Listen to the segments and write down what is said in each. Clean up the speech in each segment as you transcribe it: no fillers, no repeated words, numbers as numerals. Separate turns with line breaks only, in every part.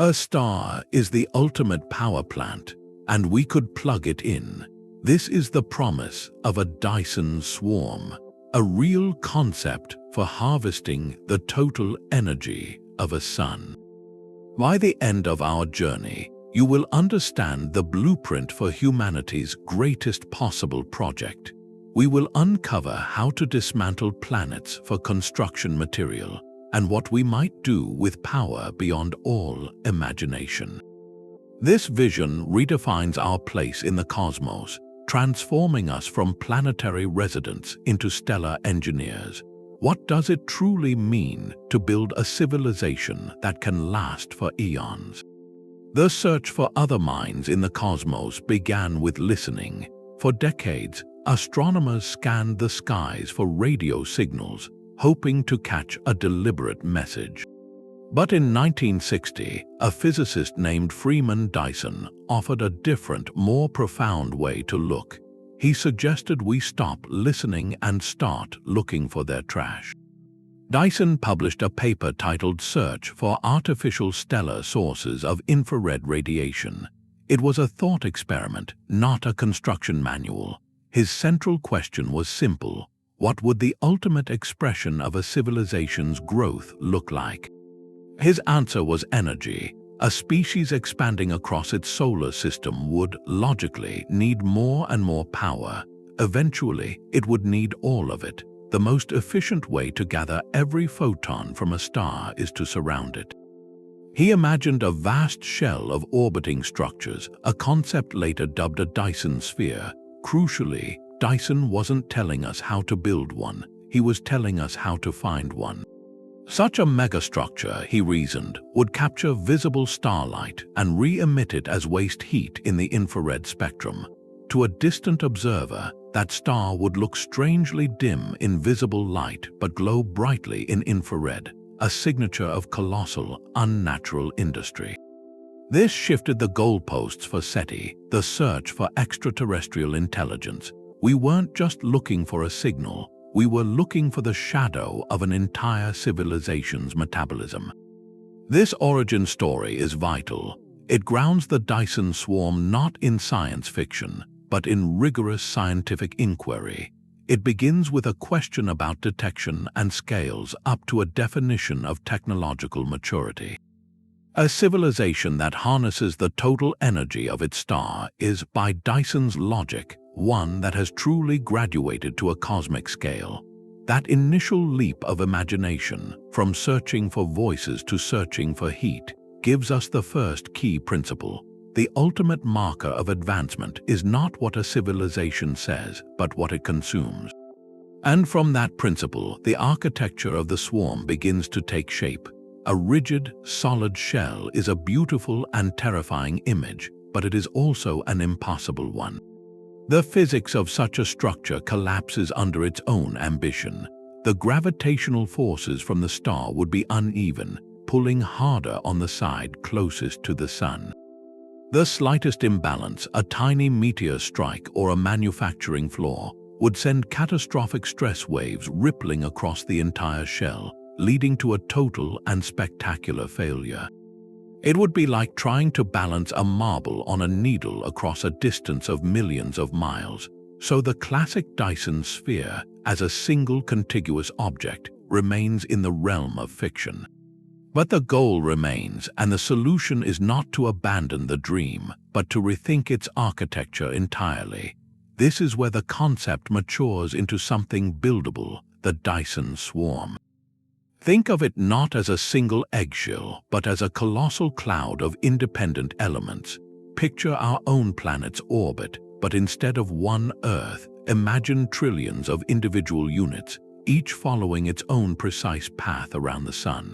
A star is the ultimate power plant, and we could plug it in. This is the promise of a Dyson Swarm, a real concept for harvesting the total energy of a sun. By the end of our journey, you will understand the blueprint for humanity's greatest possible project. We will uncover how to dismantle planets for construction material and what we might do with power beyond all imagination. This vision redefines our place in the cosmos, transforming us from planetary residents into stellar engineers. What does it truly mean to build a civilization that can last for eons? The search for other minds in the cosmos began with listening. For decades, astronomers scanned the skies for radio signals, hoping to catch a deliberate message. But in 1960, a physicist named Freeman Dyson offered a different, more profound way to look. He suggested we stop listening and start looking for their trash. Dyson published a paper titled Search for Artificial Stellar Sources of Infrared Radiation. It was a thought experiment, not a construction manual. His central question was simple: what would the ultimate expression of a civilization's growth look like? His answer was energy. A species expanding across its solar system would, logically, need more and more power. Eventually, it would need all of it. The most efficient way to gather every photon from a star is to surround it. He imagined a vast shell of orbiting structures, a concept later dubbed a Dyson sphere. Crucially, Dyson wasn't telling us how to build one, he was telling us how to find one. Such a megastructure, he reasoned, would capture visible starlight and re-emit it as waste heat in the infrared spectrum. To a distant observer, that star would look strangely dim in visible light but glow brightly in infrared, a signature of colossal, unnatural industry. This shifted the goalposts for SETI, the search for extraterrestrial intelligence. We weren't just looking for a signal, we were looking for the shadow of an entire civilization's metabolism. This origin story is vital. It grounds the Dyson Swarm not in science fiction, but in rigorous scientific inquiry. It begins with a question about detection and scales up to a definition of technological maturity. A civilization that harnesses the total energy of its star is, by Dyson's logic, one that has truly graduated to a cosmic scale. That initial leap of imagination, from searching for voices to searching for heat, gives us the first key principle. The ultimate marker of advancement is not what a civilization says, but what it consumes. And from that principle, the architecture of the swarm begins to take shape. A rigid, solid shell is a beautiful and terrifying image, but it is also an impossible one. The physics of such a structure collapses under its own ambition. The gravitational forces from the star would be uneven, pulling harder on the side closest to the sun. The slightest imbalance, a tiny meteor strike or a manufacturing flaw, would send catastrophic stress waves rippling across the entire shell, leading to a total and spectacular failure. It would be like trying to balance a marble on a needle across a distance of millions of miles. So the classic Dyson sphere, as a single contiguous object, remains in the realm of fiction. But the goal remains, and the solution is not to abandon the dream, but to rethink its architecture entirely. This is where the concept matures into something buildable, the Dyson Swarm. Think of it not as a single eggshell, but as a colossal cloud of independent elements. Picture our own planet's orbit, but instead of one Earth, imagine trillions of individual units, each following its own precise path around the sun.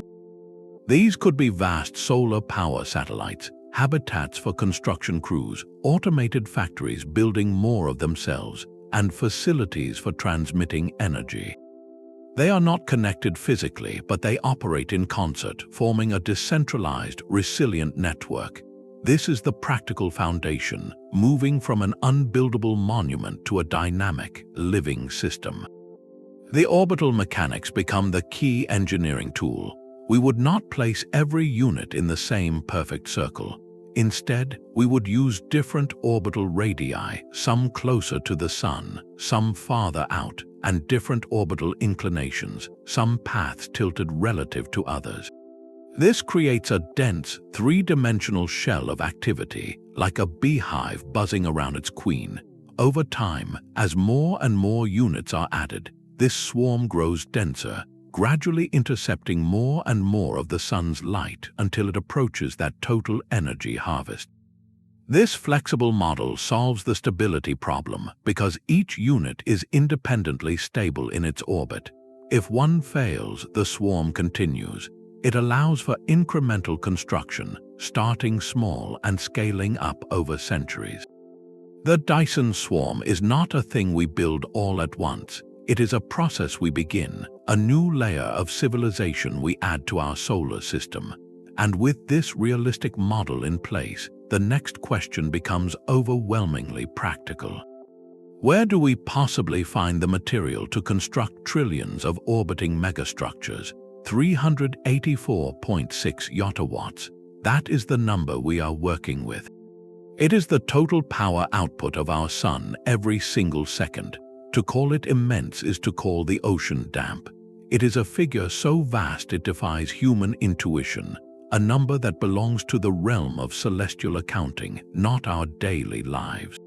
These could be vast solar power satellites, habitats for construction crews, automated factories building more of themselves, and facilities for transmitting energy. They are not connected physically, but they operate in concert, forming a decentralized, resilient network. This is the practical foundation, moving from an unbuildable monument to a dynamic, living system. The orbital mechanics become the key engineering tool. We would not place every unit in the same perfect circle. Instead, we would use different orbital radii, some closer to the Sun, some farther out, and different orbital inclinations, some paths tilted relative to others. This creates a dense, three-dimensional shell of activity, like a beehive buzzing around its queen. Over time, as more and more units are added, this swarm grows denser, gradually intercepting more and more of the Sun's light until it approaches that total energy harvest. This flexible model solves the stability problem because each unit is independently stable in its orbit. If one fails, the swarm continues. It allows for incremental construction, starting small and scaling up over centuries. The Dyson Swarm is not a thing we build all at once. It is a process we begin, a new layer of civilization we add to our solar system. And with this realistic model in place, the next question becomes overwhelmingly practical. Where do we possibly find the material to construct trillions of orbiting megastructures? 384.6 yottawatts. That is the number we are working with. It is the total power output of our Sun every single second. To call it immense is to call the ocean damp. It is a figure so vast it defies human intuition, a number that belongs to the realm of celestial accounting, not our daily lives.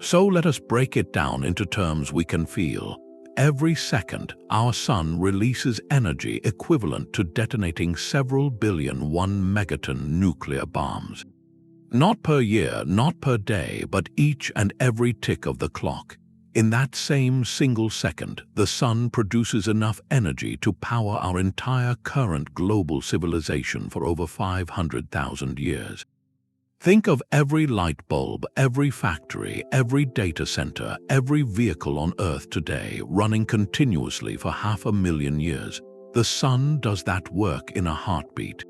So let us break it down into terms we can feel. Every second, our Sun releases energy equivalent to detonating several billion 1 megaton nuclear bombs. Not per year, not per day, but each and every tick of the clock. In that same single second, the Sun produces enough energy to power our entire current global civilization for over 500,000 years. Think of every light bulb, every factory, every data center, every vehicle on Earth today running continuously for 500,000 years. The Sun does that work in a heartbeat.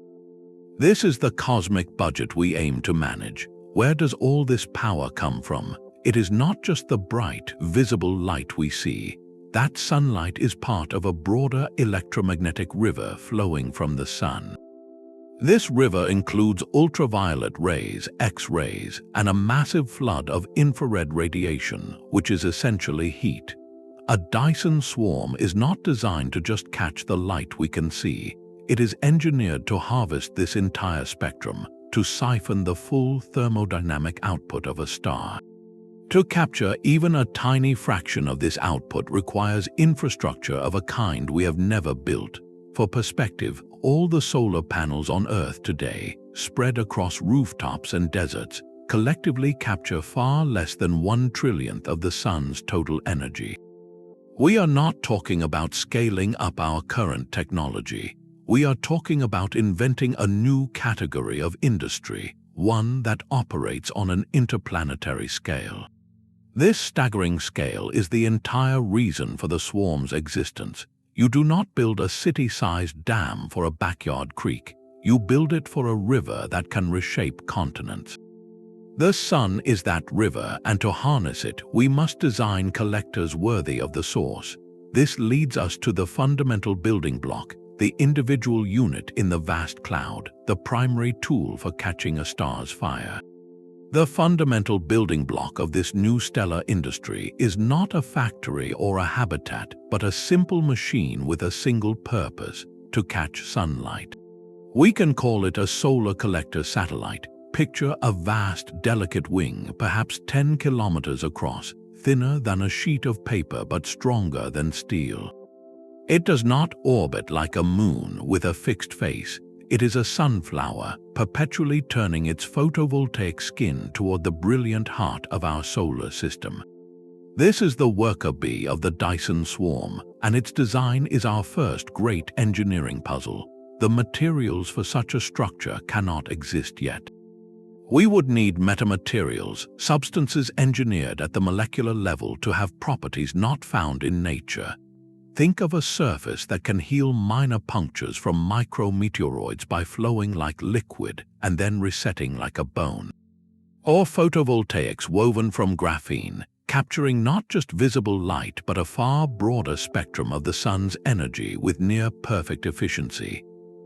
This is the cosmic budget we aim to manage. Where does all this power come from? It is not just the bright, visible light we see. That sunlight is part of a broader electromagnetic river flowing from the Sun. This river includes ultraviolet rays, X-rays, and a massive flood of infrared radiation, which is essentially heat. A Dyson Swarm is not designed to just catch the light we can see. It is engineered to harvest this entire spectrum, to siphon the full thermodynamic output of a star. To capture even a tiny fraction of this output requires infrastructure of a kind we have never built. For perspective, all the solar panels on Earth today, spread across rooftops and deserts, collectively capture far less than 1/1,000,000th of the Sun's total energy. We are not talking about scaling up our current technology. We are talking about inventing a new category of industry, one that operates on an interplanetary scale. This staggering scale is the entire reason for the swarm's existence. You do not build a city-sized dam for a backyard creek. You build it for a river that can reshape continents. The Sun is that river, and to harness it, we must design collectors worthy of the source. This leads us to the fundamental building block, the individual unit in the vast cloud, the primary tool for catching a star's fire. The fundamental building block of this new stellar industry is not a factory or a habitat, but a simple machine with a single purpose: to catch sunlight. We can call it a solar collector satellite. Picture a vast, delicate wing, perhaps 10 kilometers across, thinner than a sheet of paper but stronger than steel. It does not orbit like a moon with a fixed face. It is a sunflower, perpetually turning its photovoltaic skin toward the brilliant heart of our solar system. This is the worker bee of the Dyson Swarm, and its design is our first great engineering puzzle. The materials for such a structure cannot exist yet. We would need metamaterials, substances engineered at the molecular level to have properties not found in nature. Think of a surface that can heal minor punctures from micrometeoroids by flowing like liquid and then resetting like a bone. Or photovoltaics woven from graphene, capturing not just visible light but a far broader spectrum of the Sun's energy with near-perfect efficiency.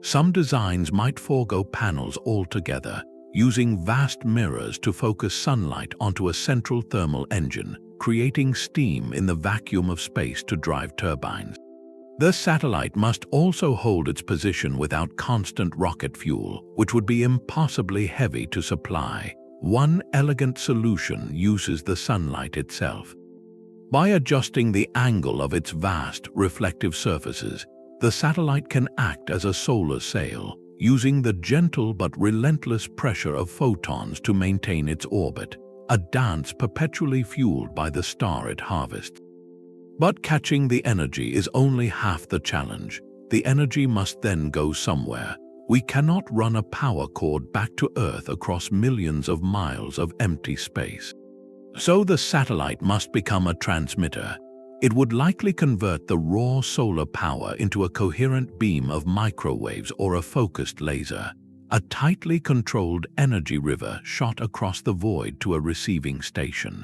Some designs might forego panels altogether, using vast mirrors to focus sunlight onto a central thermal engine, creating steam in the vacuum of space to drive turbines. The satellite must also hold its position without constant rocket fuel, which would be impossibly heavy to supply. One elegant solution uses the sunlight itself. By adjusting the angle of its vast, reflective surfaces, the satellite can act as a solar sail, using the gentle but relentless pressure of photons to maintain its orbit, a dance perpetually fueled by the star it harvests. But catching the energy is only half the challenge. The energy must then go somewhere. We cannot run a power cord back to Earth across millions of miles of empty space. So the satellite must become a transmitter. It would likely convert the raw solar power into a coherent beam of microwaves or a focused laser, a tightly controlled energy river shot across the void to a receiving station.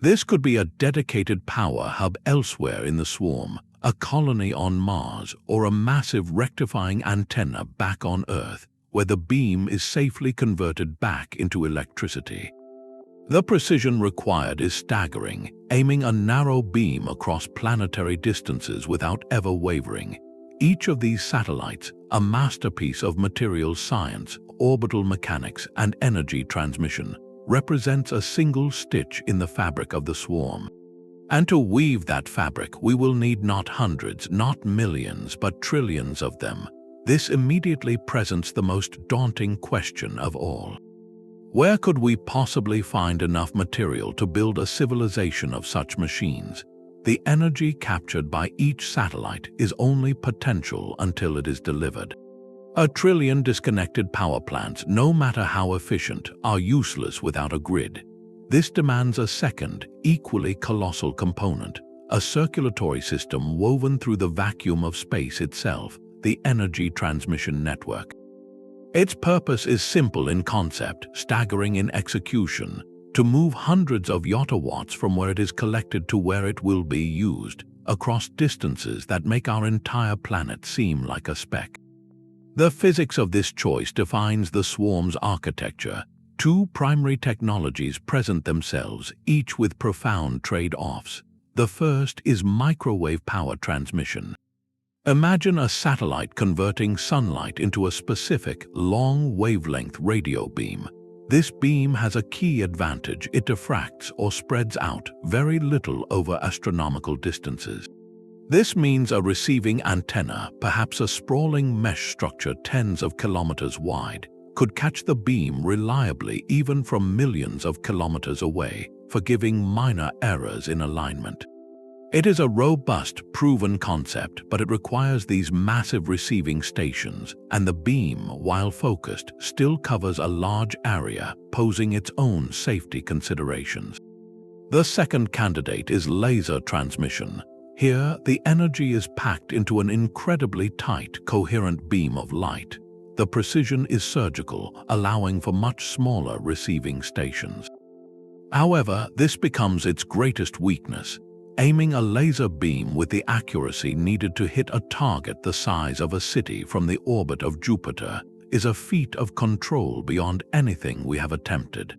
This could be a dedicated power hub elsewhere in the swarm, a colony on Mars, or a massive rectifying antenna back on Earth, where the beam is safely converted back into electricity. The precision required is staggering, aiming a narrow beam across planetary distances without ever wavering. Each of these satellites, a masterpiece of materials science, orbital mechanics, and energy transmission, represents a single stitch in the fabric of the swarm. And to weave that fabric, we will need not hundreds, not millions, but trillions of them. This immediately presents the most daunting question of all. Where could we possibly find enough material to build a civilization of such machines? The energy captured by each satellite is only potential until it is delivered. A trillion disconnected power plants, no matter how efficient, are useless without a grid. This demands a second, equally colossal component, a circulatory system woven through the vacuum of space itself, the energy transmission network. Its purpose is simple in concept, staggering in execution: to move hundreds of yottawatts from where it is collected to where it will be used, across distances that make our entire planet seem like a speck. The physics of this choice defines the swarm's architecture. Two primary technologies present themselves, each with profound trade-offs. The first is microwave power transmission. Imagine a satellite converting sunlight into a specific, long-wavelength radio beam. This beam has a key advantage: it diffracts or spreads out very little over astronomical distances. This means a receiving antenna, perhaps a sprawling mesh structure tens of kilometers wide, could catch the beam reliably even from millions of kilometers away, forgiving minor errors in alignment. It is a robust, proven concept, but it requires these massive receiving stations, and the beam, while focused, still covers a large area, posing its own safety considerations. The second candidate is laser transmission. Here, the energy is packed into an incredibly tight, coherent beam of light. The precision is surgical, allowing for much smaller receiving stations. However, this becomes its greatest weakness. Aiming a laser beam with the accuracy needed to hit a target the size of a city from the orbit of Jupiter is a feat of control beyond anything we have attempted.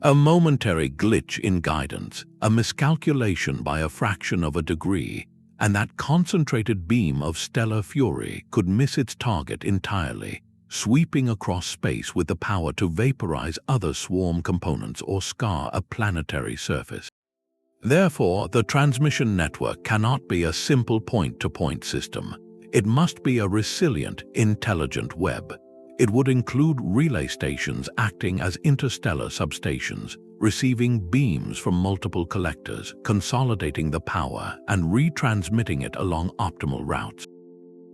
A momentary glitch in guidance, a miscalculation by a fraction of a degree, and that concentrated beam of stellar fury could miss its target entirely, sweeping across space with the power to vaporize other swarm components or scar a planetary surface. Therefore, the transmission network cannot be a simple point-to-point system. It must be a resilient, intelligent web. It would include relay stations acting as interstellar substations, receiving beams from multiple collectors, consolidating the power, and retransmitting it along optimal routes.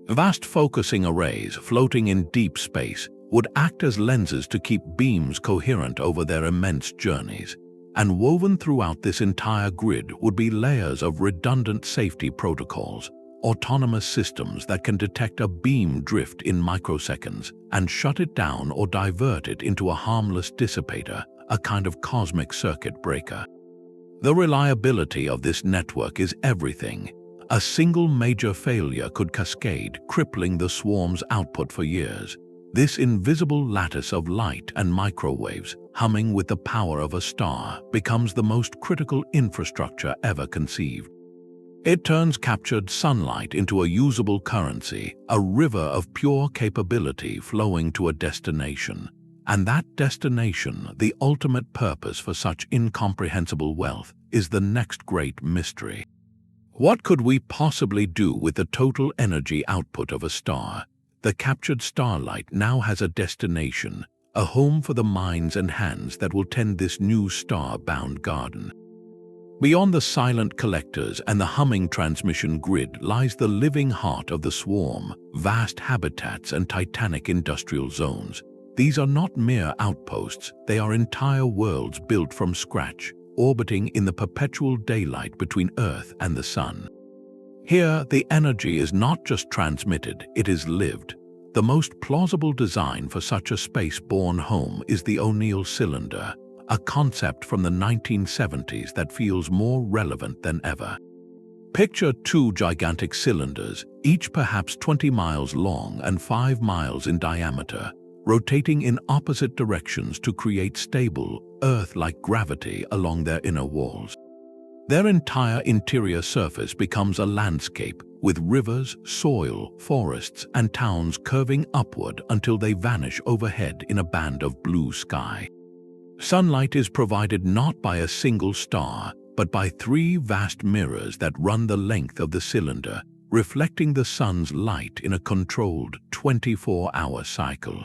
Vast focusing arrays floating in deep space would act as lenses to keep beams coherent over their immense journeys. And woven throughout this entire grid would be layers of redundant safety protocols, autonomous systems that can detect a beam drift in microseconds and shut it down or divert it into a harmless dissipator, a kind of cosmic circuit breaker. The reliability of this network is everything. A single major failure could cascade, crippling the swarm's output for years. This invisible lattice of light and microwaves, humming with the power of a star, becomes the most critical infrastructure ever conceived. It turns captured sunlight into a usable currency, a river of pure capability flowing to a destination. And that destination, the ultimate purpose for such incomprehensible wealth, is the next great mystery. What could we possibly do with the total energy output of a star? The captured starlight now has a destination, a home for the minds and hands that will tend this new star-bound garden. Beyond the silent collectors and the humming transmission grid lies the living heart of the swarm, vast habitats and titanic industrial zones. These are not mere outposts, they are entire worlds built from scratch, orbiting in the perpetual daylight between Earth and the Sun. Here, the energy is not just transmitted, it is lived. The most plausible design for such a space-borne home is the O'Neill cylinder, a concept from the 1970s that feels more relevant than ever. Picture two gigantic cylinders, each perhaps 20 miles long and 5 miles in diameter, rotating in opposite directions to create stable, Earth-like gravity along their inner walls. Their entire interior surface becomes a landscape, with rivers, soil, forests, and towns curving upward until they vanish overhead in a band of blue sky. Sunlight is provided not by a single star, but by 3 vast mirrors that run the length of the cylinder, reflecting the sun's light in a controlled 24-hour cycle.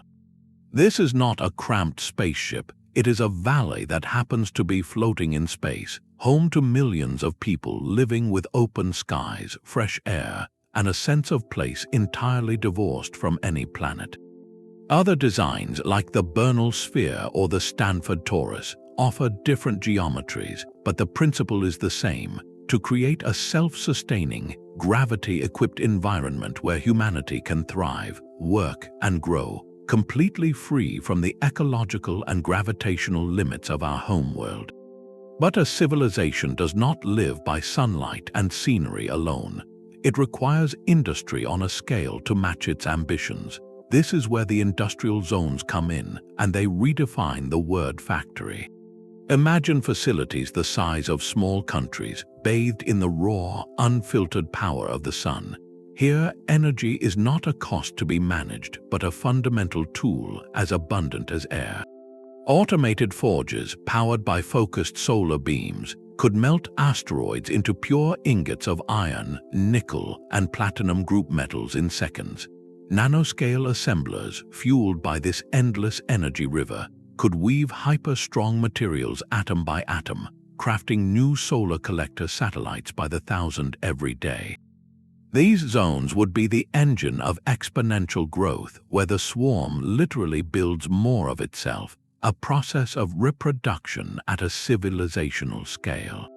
This is not a cramped spaceship, it is a valley that happens to be floating in space, home to millions of people living with open skies, fresh air, and a sense of place entirely divorced from any planet. Other designs, like the Bernal Sphere or the Stanford Torus, offer different geometries, but the principle is the same: to create a self-sustaining, gravity-equipped environment where humanity can thrive, work, and grow, completely free from the ecological and gravitational limits of our homeworld. But a civilization does not live by sunlight and scenery alone. It requires industry on a scale to match its ambitions. This is where the industrial zones come in, and they redefine the word factory. Imagine facilities the size of small countries, bathed in the raw, unfiltered power of the sun. Here, energy is not a cost to be managed, but a fundamental tool as abundant as air. Automated forges, powered by focused solar beams, could melt asteroids into pure ingots of iron, nickel, and platinum group metals in seconds. Nanoscale assemblers, fueled by this endless energy river, could weave hyper-strong materials atom by atom, crafting new solar collector satellites by the thousand every day. These zones would be the engine of exponential growth, where the swarm literally builds more of itself, a process of reproduction at a civilizational scale.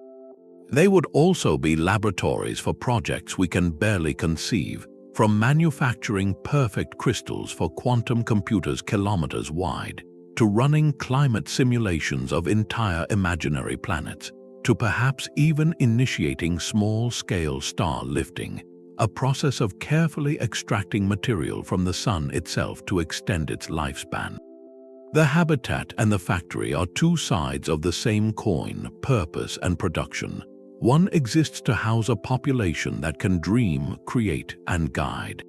They would also be laboratories for projects we can barely conceive, from manufacturing perfect crystals for quantum computers kilometers wide, to running climate simulations of entire imaginary planets, to perhaps even initiating small-scale star lifting, a process of carefully extracting material from the sun itself to extend its lifespan. The habitat and the factory are two sides of the same coin: purpose and production. One exists to house a population that can dream, create, and guide.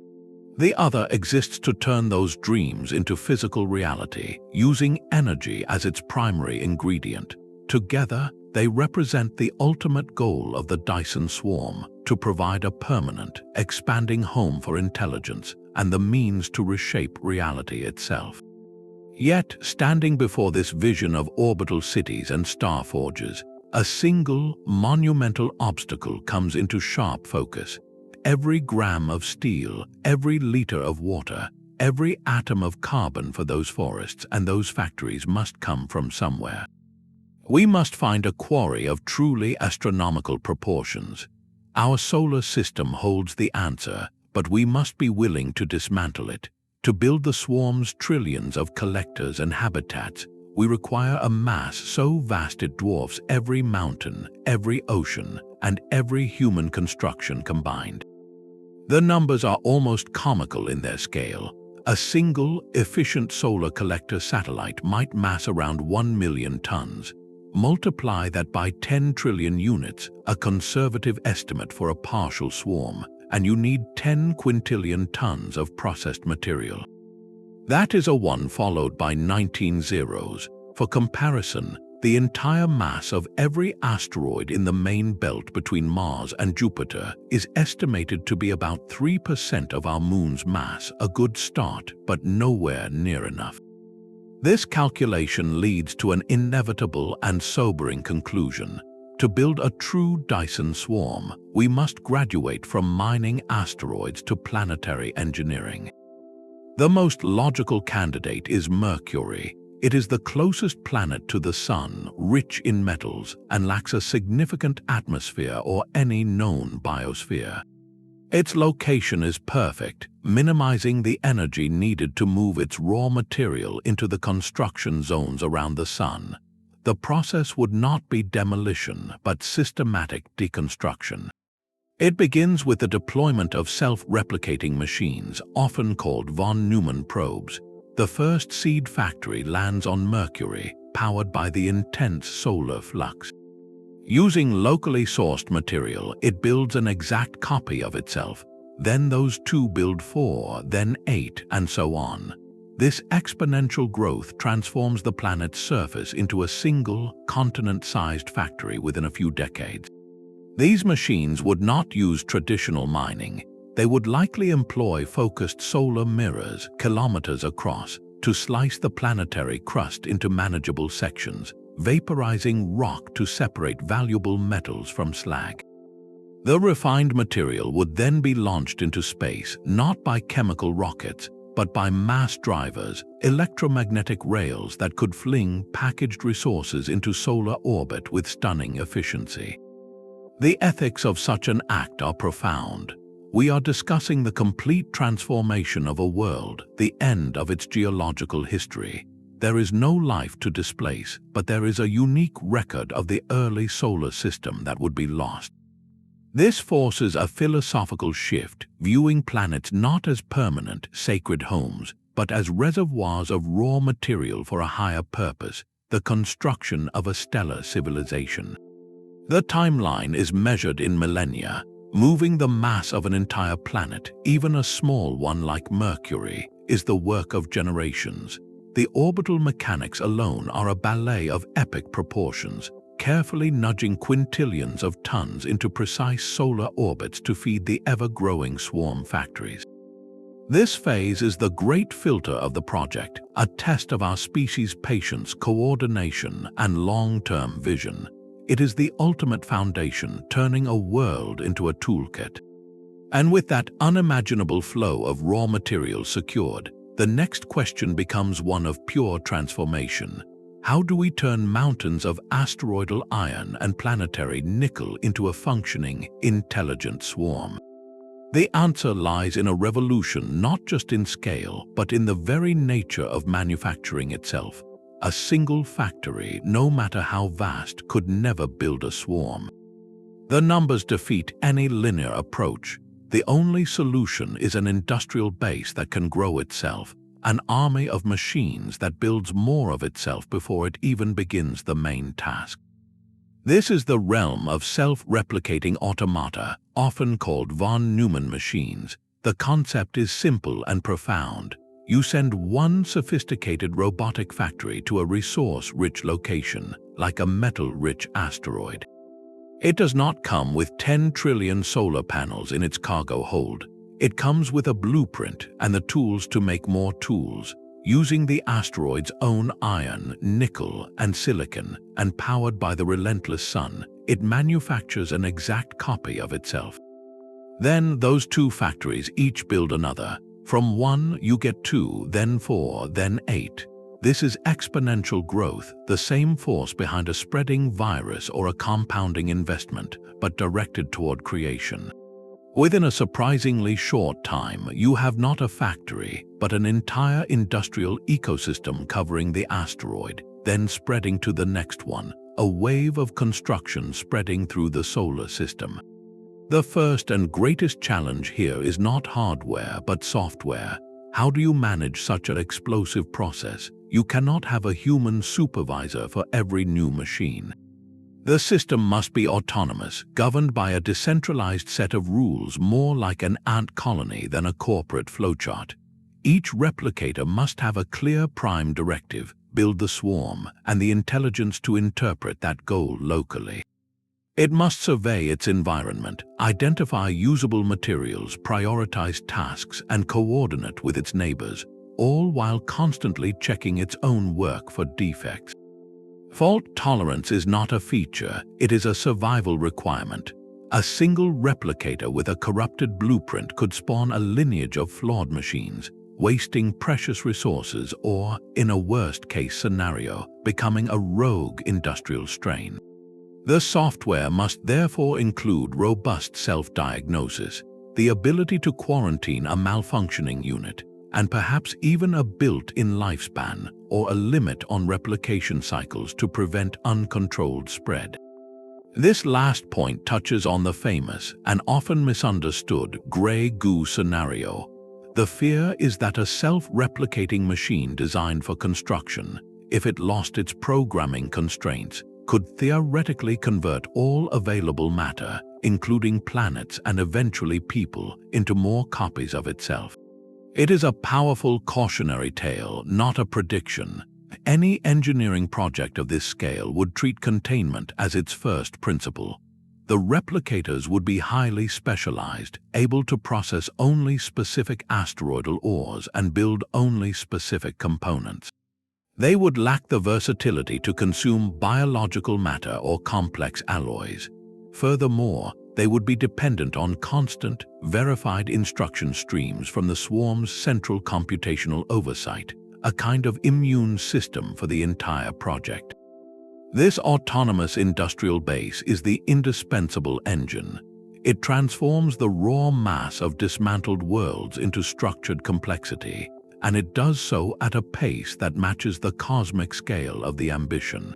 The other exists to turn those dreams into physical reality, using energy as its primary ingredient. Together, they represent the ultimate goal of the Dyson Swarm: to provide a permanent, expanding home for intelligence and the means to reshape reality itself. Yet, standing before this vision of orbital cities and star forges, a single, monumental obstacle comes into sharp focus. Every gram of steel, every liter of water, every atom of carbon for those forests and those factories must come from somewhere. We must find a quarry of truly astronomical proportions. Our solar system holds the answer, but we must be willing to dismantle it. To build the swarm's trillions of collectors and habitats, we require a mass so vast it dwarfs every mountain, every ocean, and every human construction combined. The numbers are almost comical in their scale. A single, efficient solar collector satellite might mass around 1 million tons. Multiply that by 10 trillion units, a conservative estimate for a partial swarm, and you need 10 quintillion tons of processed material. That is a 1 followed by 19 zeros. For comparison, the entire mass of every asteroid in the main belt between Mars and Jupiter is estimated to be about 3% of our Moon's mass, a good start, but nowhere near enough. This calculation leads to an inevitable and sobering conclusion. To build a true Dyson Swarm, we must graduate from mining asteroids to planetary engineering. The most logical candidate is Mercury. It is the closest planet to the Sun, rich in metals, and lacks a significant atmosphere or any known biosphere. Its location is perfect, minimizing the energy needed to move its raw material into the construction zones around the Sun. The process would not be demolition, but systematic deconstruction. It begins with the deployment of self-replicating machines, often called von Neumann probes. The first seed factory lands on Mercury, powered by the intense solar flux. Using locally sourced material, it builds an exact copy of itself. Then those 2 build 4, then 8, and so on. This exponential growth transforms the planet's surface into a single, continent-sized factory within a few decades. These machines would not use traditional mining. They would likely employ focused solar mirrors, kilometers across, to slice the planetary crust into manageable sections, vaporizing rock to separate valuable metals from slag. The refined material would then be launched into space, not by chemical rockets, but by mass drivers, electromagnetic rails that could fling packaged resources into solar orbit with stunning efficiency. The ethics of such an act are profound. We are discussing the complete transformation of a world, the end of its geological history. There is no life to displace, but there is a unique record of the early solar system that would be lost. This forces a philosophical shift, viewing planets not as permanent, sacred homes, but as reservoirs of raw material for a higher purpose, the construction of a stellar civilization. The timeline is measured in millennia. Moving the mass of an entire planet, even a small one like Mercury, is the work of generations. The orbital mechanics alone are a ballet of epic proportions, carefully nudging quintillions of tons into precise solar orbits to feed the ever-growing swarm factories. This phase is the great filter of the project, a test of our species' patience, coordination, and long-term vision. It is the ultimate foundation, turning a world into a toolkit. And with that unimaginable flow of raw materials secured, the next question becomes one of pure transformation. How do we turn mountains of asteroidal iron and planetary nickel into a functioning, intelligent swarm? The answer lies in a revolution not just in scale, but in the very nature of manufacturing itself. A single factory, no matter how vast, could never build a swarm. The numbers defeat any linear approach. The only solution is an industrial base that can grow itself, an army of machines that builds more of itself before it even begins the main task. This is the realm of self-replicating automata, often called von Neumann machines. The concept is simple and profound. You send one sophisticated robotic factory to a resource-rich location, like a metal-rich asteroid. It does not come with 10 trillion solar panels in its cargo hold. It comes with a blueprint and the tools to make more tools, using the asteroid's own iron, nickel, and silicon, and powered by the relentless sun. It manufactures an exact copy of itself. Then those 2 factories each build another. From 1 you get 2, then 4, then 8. This is exponential growth, the same force behind a spreading virus or a compounding investment, but directed toward creation. Within a surprisingly short time, you have not a factory, but an entire industrial ecosystem covering the asteroid. then spreading to the next one, a wave of construction spreading through the solar system. The first and greatest challenge here is not hardware but software. How do you manage such an explosive process? You cannot have a human supervisor for every new machine. The system must be autonomous, governed by a decentralized set of rules more like an ant colony than a corporate flowchart. Each replicator must have a clear prime directive, build the swarm, and the intelligence to interpret that goal locally. It must survey its environment, identify usable materials, prioritize tasks, and coordinate with its neighbors, all while constantly checking its own work for defects. Fault tolerance is not a feature, it is a survival requirement. A single replicator with a corrupted blueprint could spawn a lineage of flawed machines, wasting precious resources or, in a worst-case scenario, becoming a rogue industrial strain. The software must therefore include robust self-diagnosis, the ability to quarantine a malfunctioning unit, and perhaps even a built-in lifespan or a limit on replication cycles to prevent uncontrolled spread. This last point touches on the famous and often misunderstood gray goo scenario. The fear is that a self-replicating machine designed for construction, if it lost its programming constraints, could theoretically convert all available matter, including planets and eventually people, into more copies of itself. It is a powerful cautionary tale, not a prediction. Any engineering project of this scale would treat containment as its first principle. The replicators would be highly specialized, able to process only specific asteroidal ores and build only specific components. They would lack the versatility to consume biological matter or complex alloys. Furthermore, they would be dependent on constant, verified instruction streams from the swarm's central computational oversight, a kind of immune system for the entire project. This autonomous industrial base is the indispensable engine. It transforms the raw mass of dismantled worlds into structured complexity, and it does so at a pace that matches the cosmic scale of the ambition.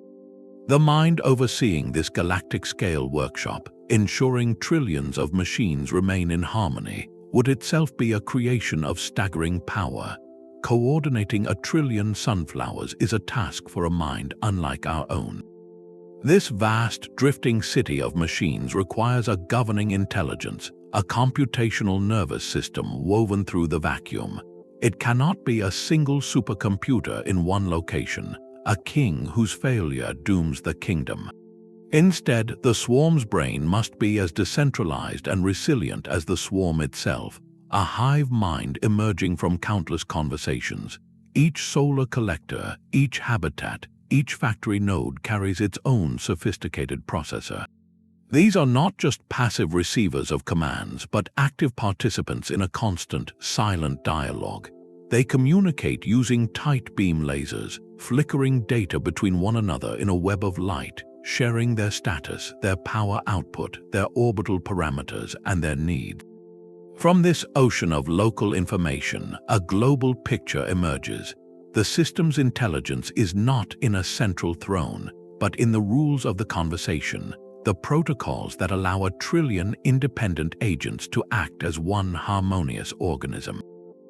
The mind overseeing this galactic-scale workshop, ensuring trillions of machines remain in harmony, would itself be a creation of staggering power. Coordinating 1 trillion sunflowers is a task for a mind unlike our own. This vast, drifting city of machines requires a governing intelligence, a computational nervous system woven through the vacuum. It cannot be a single supercomputer in one location, a king whose failure dooms the kingdom. Instead, the swarm's brain must be as decentralized and resilient as the swarm itself, a hive mind emerging from countless conversations. Each solar collector, each habitat, each factory node carries its own sophisticated processor. These are not just passive receivers of commands, but active participants in a constant, silent dialogue. They communicate using tight beam lasers, flickering data between one another in a web of light, sharing their status, their power output, their orbital parameters, and their needs. From this ocean of local information, a global picture emerges. The system's intelligence is not in a central throne, but in the rules of the conversation, the protocols that allow 1 trillion independent agents to act as one harmonious organism.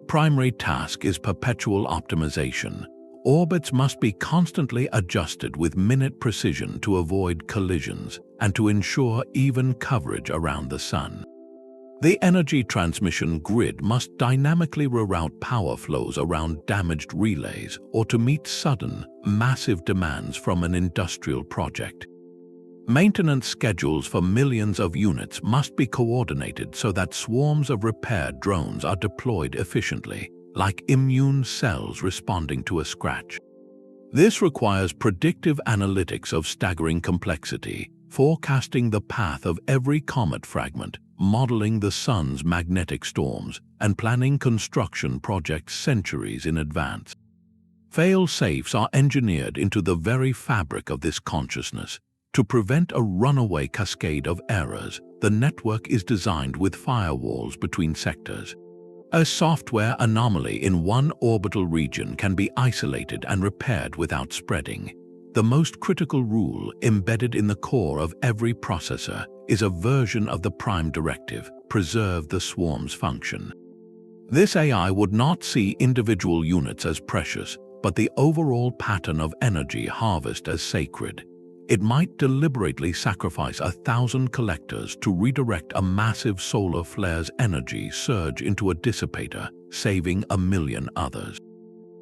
Primary task is perpetual optimization. Orbits must be constantly adjusted with minute precision to avoid collisions and to ensure even coverage around the Sun. The energy transmission grid must dynamically reroute power flows around damaged relays or to meet sudden, massive demands from an industrial project. Maintenance schedules for millions of units must be coordinated so that swarms of repaired drones are deployed efficiently, like immune cells responding to a scratch. This requires predictive analytics of staggering complexity, forecasting the path of every comet fragment, modeling the Sun's magnetic storms, and planning construction projects centuries in advance. Fail-safes are engineered into the very fabric of this consciousness. To prevent a runaway cascade of errors, the network is designed with firewalls between sectors. A software anomaly in one orbital region can be isolated and repaired without spreading. the most critical rule embedded in the core of every processor is a version of the prime directive: preserve the swarm's function. This AI would not see individual units as precious, but the overall pattern of energy harvest as sacred. It might deliberately sacrifice 1,000 collectors to redirect a massive solar flare's energy surge into a dissipator, saving 1,000,000 others.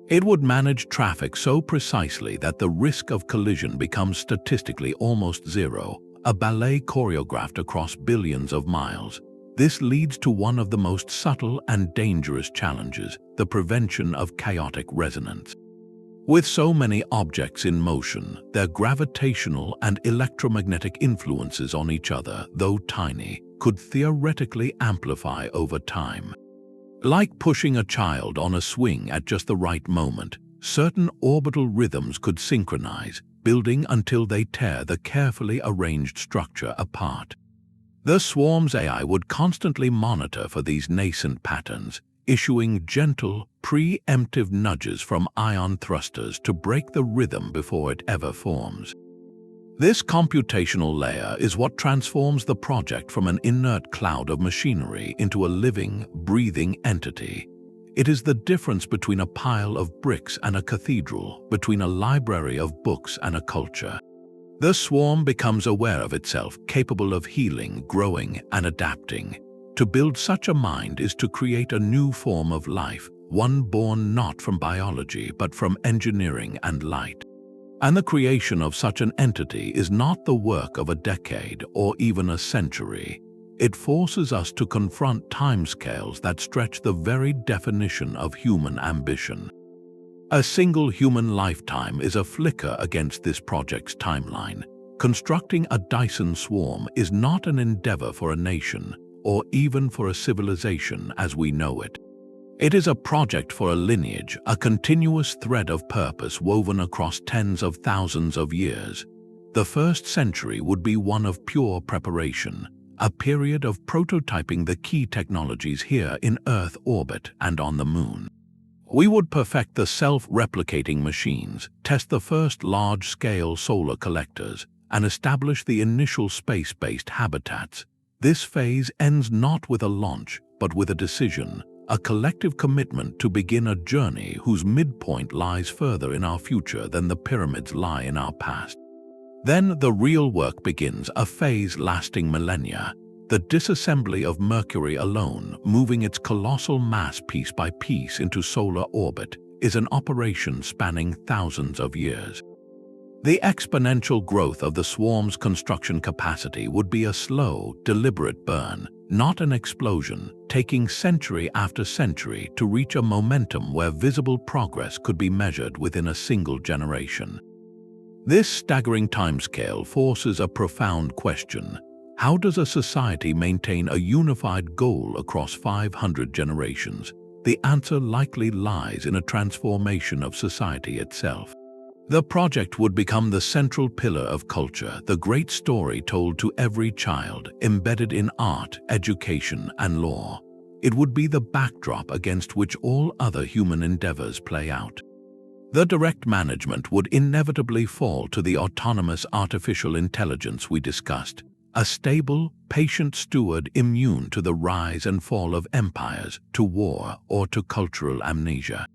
It would manage traffic so precisely that the risk of collision becomes statistically almost zero, a ballet choreographed across billions of miles. This leads to one of the most subtle and dangerous challenges: the prevention of chaotic resonance. With so many objects in motion, their gravitational and electromagnetic influences on each other, though tiny, could theoretically amplify over time. Like pushing a child on a swing at just the right moment, certain orbital rhythms could synchronize, building until they tear the carefully arranged structure apart. The swarm's AI would constantly monitor for these nascent patterns, issuing gentle, preemptive nudges from ion thrusters to break the rhythm before it ever forms. This computational layer is what transforms the project from an inert cloud of machinery into a living, breathing entity. It is the difference between a pile of bricks and a cathedral, between a library of books and a culture. The swarm becomes aware of itself, capable of healing, growing, and adapting. To build such a mind is to create a new form of life, one born not from biology but from engineering and light. And the creation of such an entity is not the work of a decade or even a century. It forces us to confront timescales that stretch the very definition of human ambition. A single human lifetime is a flicker against this project's timeline. Constructing a Dyson swarm is not an endeavor for a nation, or even for a civilization as we know it. It is a project for a lineage, a continuous thread of purpose woven across tens of thousands of years. The first century would be one of pure preparation, a period of prototyping the key technologies here in Earth orbit and on the Moon. We would perfect the self-replicating machines, test the first large-scale solar collectors, and establish the initial space-based habitats. This phase ends not with a launch, but with a decision, a collective commitment to begin a journey whose midpoint lies further in our future than the pyramids lie in our past. Then the real work begins, a phase lasting millennia. The disassembly of Mercury alone, moving its colossal mass piece by piece into solar orbit, is an operation spanning thousands of years. The exponential growth of the swarm's construction capacity would be a slow, deliberate burn, not an explosion, taking century after century to reach a momentum where visible progress could be measured within a single generation. This staggering timescale forces a profound question. How does a society maintain a unified goal across 500 generations? The answer likely lies in a transformation of society itself. The project would become the central pillar of culture, the great story told to every child, embedded in art, education, and law. It would be the backdrop against which all other human endeavors play out. The direct management would inevitably fall to the autonomous artificial intelligence we discussed, a stable, patient steward immune to the rise and fall of empires, to war, or to cultural amnesia.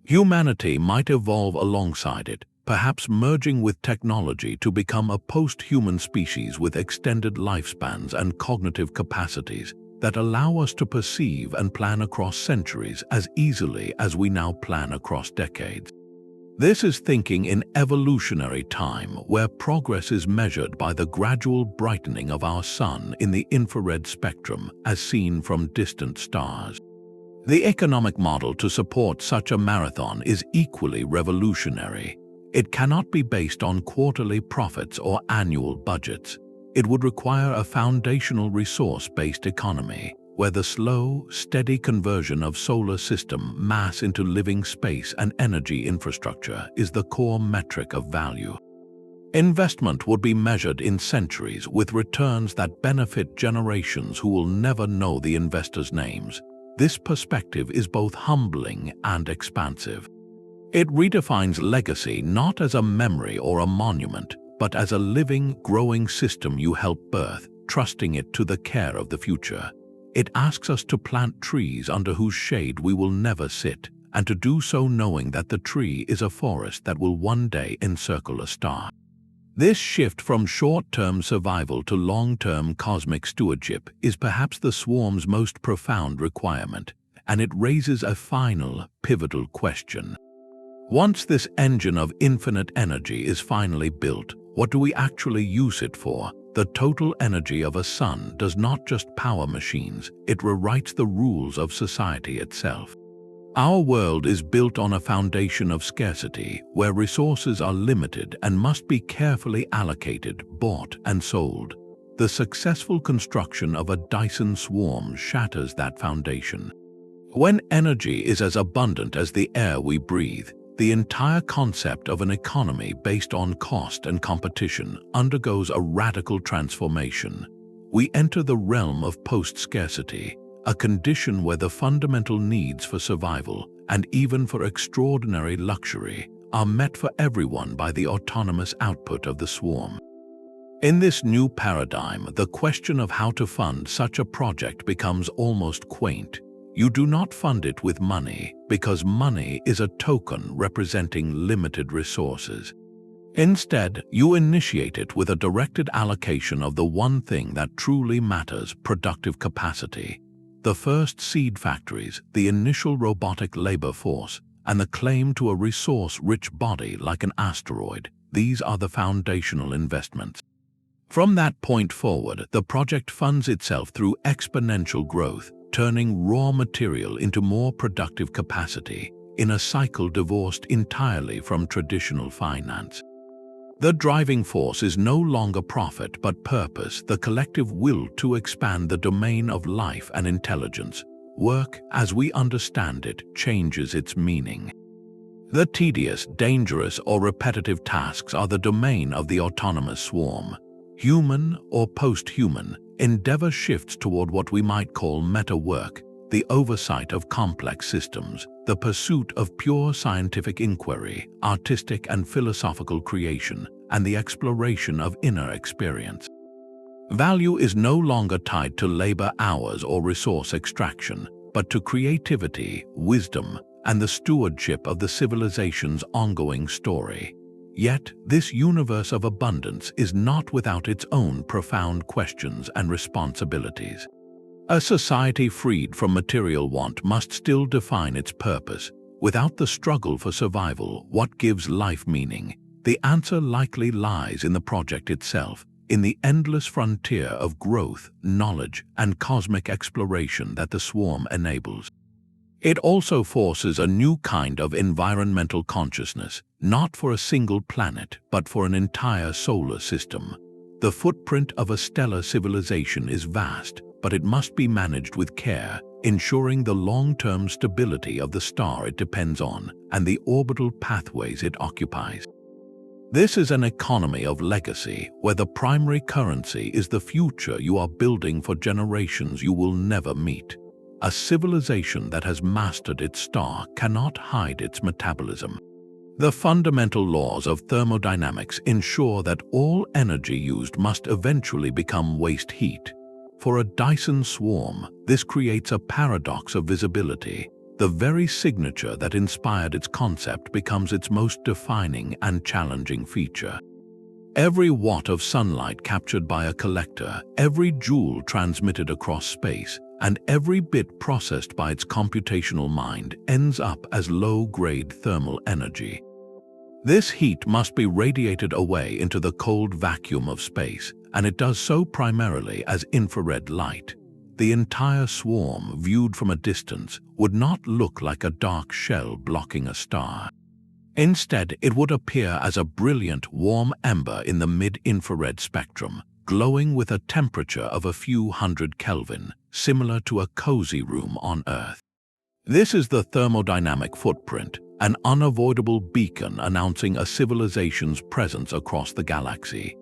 Humanity might evolve alongside it, perhaps merging with technology to become a post-human species with extended lifespans and cognitive capacities that allow us to perceive and plan across centuries as easily as we now plan across decades. This is thinking in evolutionary time, where progress is measured by the gradual brightening of our sun in the infrared spectrum as seen from distant stars. The economic model to support such a marathon is equally revolutionary. It cannot be based on quarterly profits or annual budgets. It would require a foundational resource-based economy, where the slow, steady conversion of solar system mass into living space and energy infrastructure is the core metric of value. Investment would be measured in centuries with returns that benefit generations who will never know the investors' names. This perspective is both humbling and expansive. It redefines legacy not as a memory or a monument, but as a living, growing system you help birth, trusting it to the care of the future. It asks us to plant trees under whose shade we will never sit, and to do so knowing that the tree is a forest that will one day encircle a star. This shift from short-term survival to long-term cosmic stewardship is perhaps the swarm's most profound requirement, and it raises a final, pivotal question. Once this engine of infinite energy is finally built, what do we actually use it for? The total energy of a sun does not just power machines, it rewrites the rules of society itself. Our world is built on a foundation of scarcity, where resources are limited and must be carefully allocated, bought, and sold. The successful construction of a Dyson Swarm shatters that foundation. When energy is as abundant as the air we breathe, the entire concept of an economy based on cost and competition undergoes a radical transformation. We enter the realm of post-scarcity, a condition where the fundamental needs for survival, and even for extraordinary luxury, are met for everyone by the autonomous output of the swarm. In this new paradigm, the question of how to fund such a project becomes almost quaint. You do not fund it with money, because money is a token representing limited resources. Instead, you initiate it with a directed allocation of the one thing that truly matters: productive capacity. The first seed factories, the initial robotic labor force, and the claim to a resource-rich body like an asteroid, these are the foundational investments. From that point forward, the project funds itself through exponential growth, turning raw material into more productive capacity, in a cycle divorced entirely from traditional finance. The driving force is no longer profit but purpose, the collective will to expand the domain of life and intelligence. Work, as we understand it, changes its meaning. The tedious, dangerous, or repetitive tasks are the domain of the autonomous swarm. Human or post-human, endeavor shifts toward what we might call meta-work, the oversight of complex systems, the pursuit of pure scientific inquiry, artistic and philosophical creation, and the exploration of inner experience. Value is no longer tied to labor hours or resource extraction, but to creativity, wisdom, and the stewardship of the civilization's ongoing story. Yet, this universe of abundance is not without its own profound questions and responsibilities. A society freed from material want must still define its purpose. Without the struggle for survival, what gives life meaning? The answer likely lies in the project itself, in the endless frontier of growth, knowledge, and cosmic exploration that the swarm enables. It also forces a new kind of environmental consciousness, not for a single planet, but for an entire solar system. The footprint of a stellar civilization is vast, but it must be managed with care, ensuring the long-term stability of the star it depends on and the orbital pathways it occupies. This is an economy of legacy, where the primary currency is the future you are building for generations you will never meet. A civilization that has mastered its star cannot hide its metabolism. The fundamental laws of thermodynamics ensure that all energy used must eventually become waste heat. For a Dyson swarm, this creates a paradox of visibility. The very signature that inspired its concept becomes its most defining and challenging feature. Every watt of sunlight captured by a collector, every joule transmitted across space, and every bit processed by its computational mind ends up as low-grade thermal energy. This heat must be radiated away into the cold vacuum of space, and it does so primarily as infrared light. The entire swarm, viewed from a distance, would not look like a dark shell blocking a star. Instead, it would appear as a brilliant, warm ember in the mid-infrared spectrum, glowing with a temperature of a few hundred Kelvin, similar to a cozy room on Earth. This is the thermodynamic footprint, an unavoidable beacon announcing a civilization's presence across the galaxy.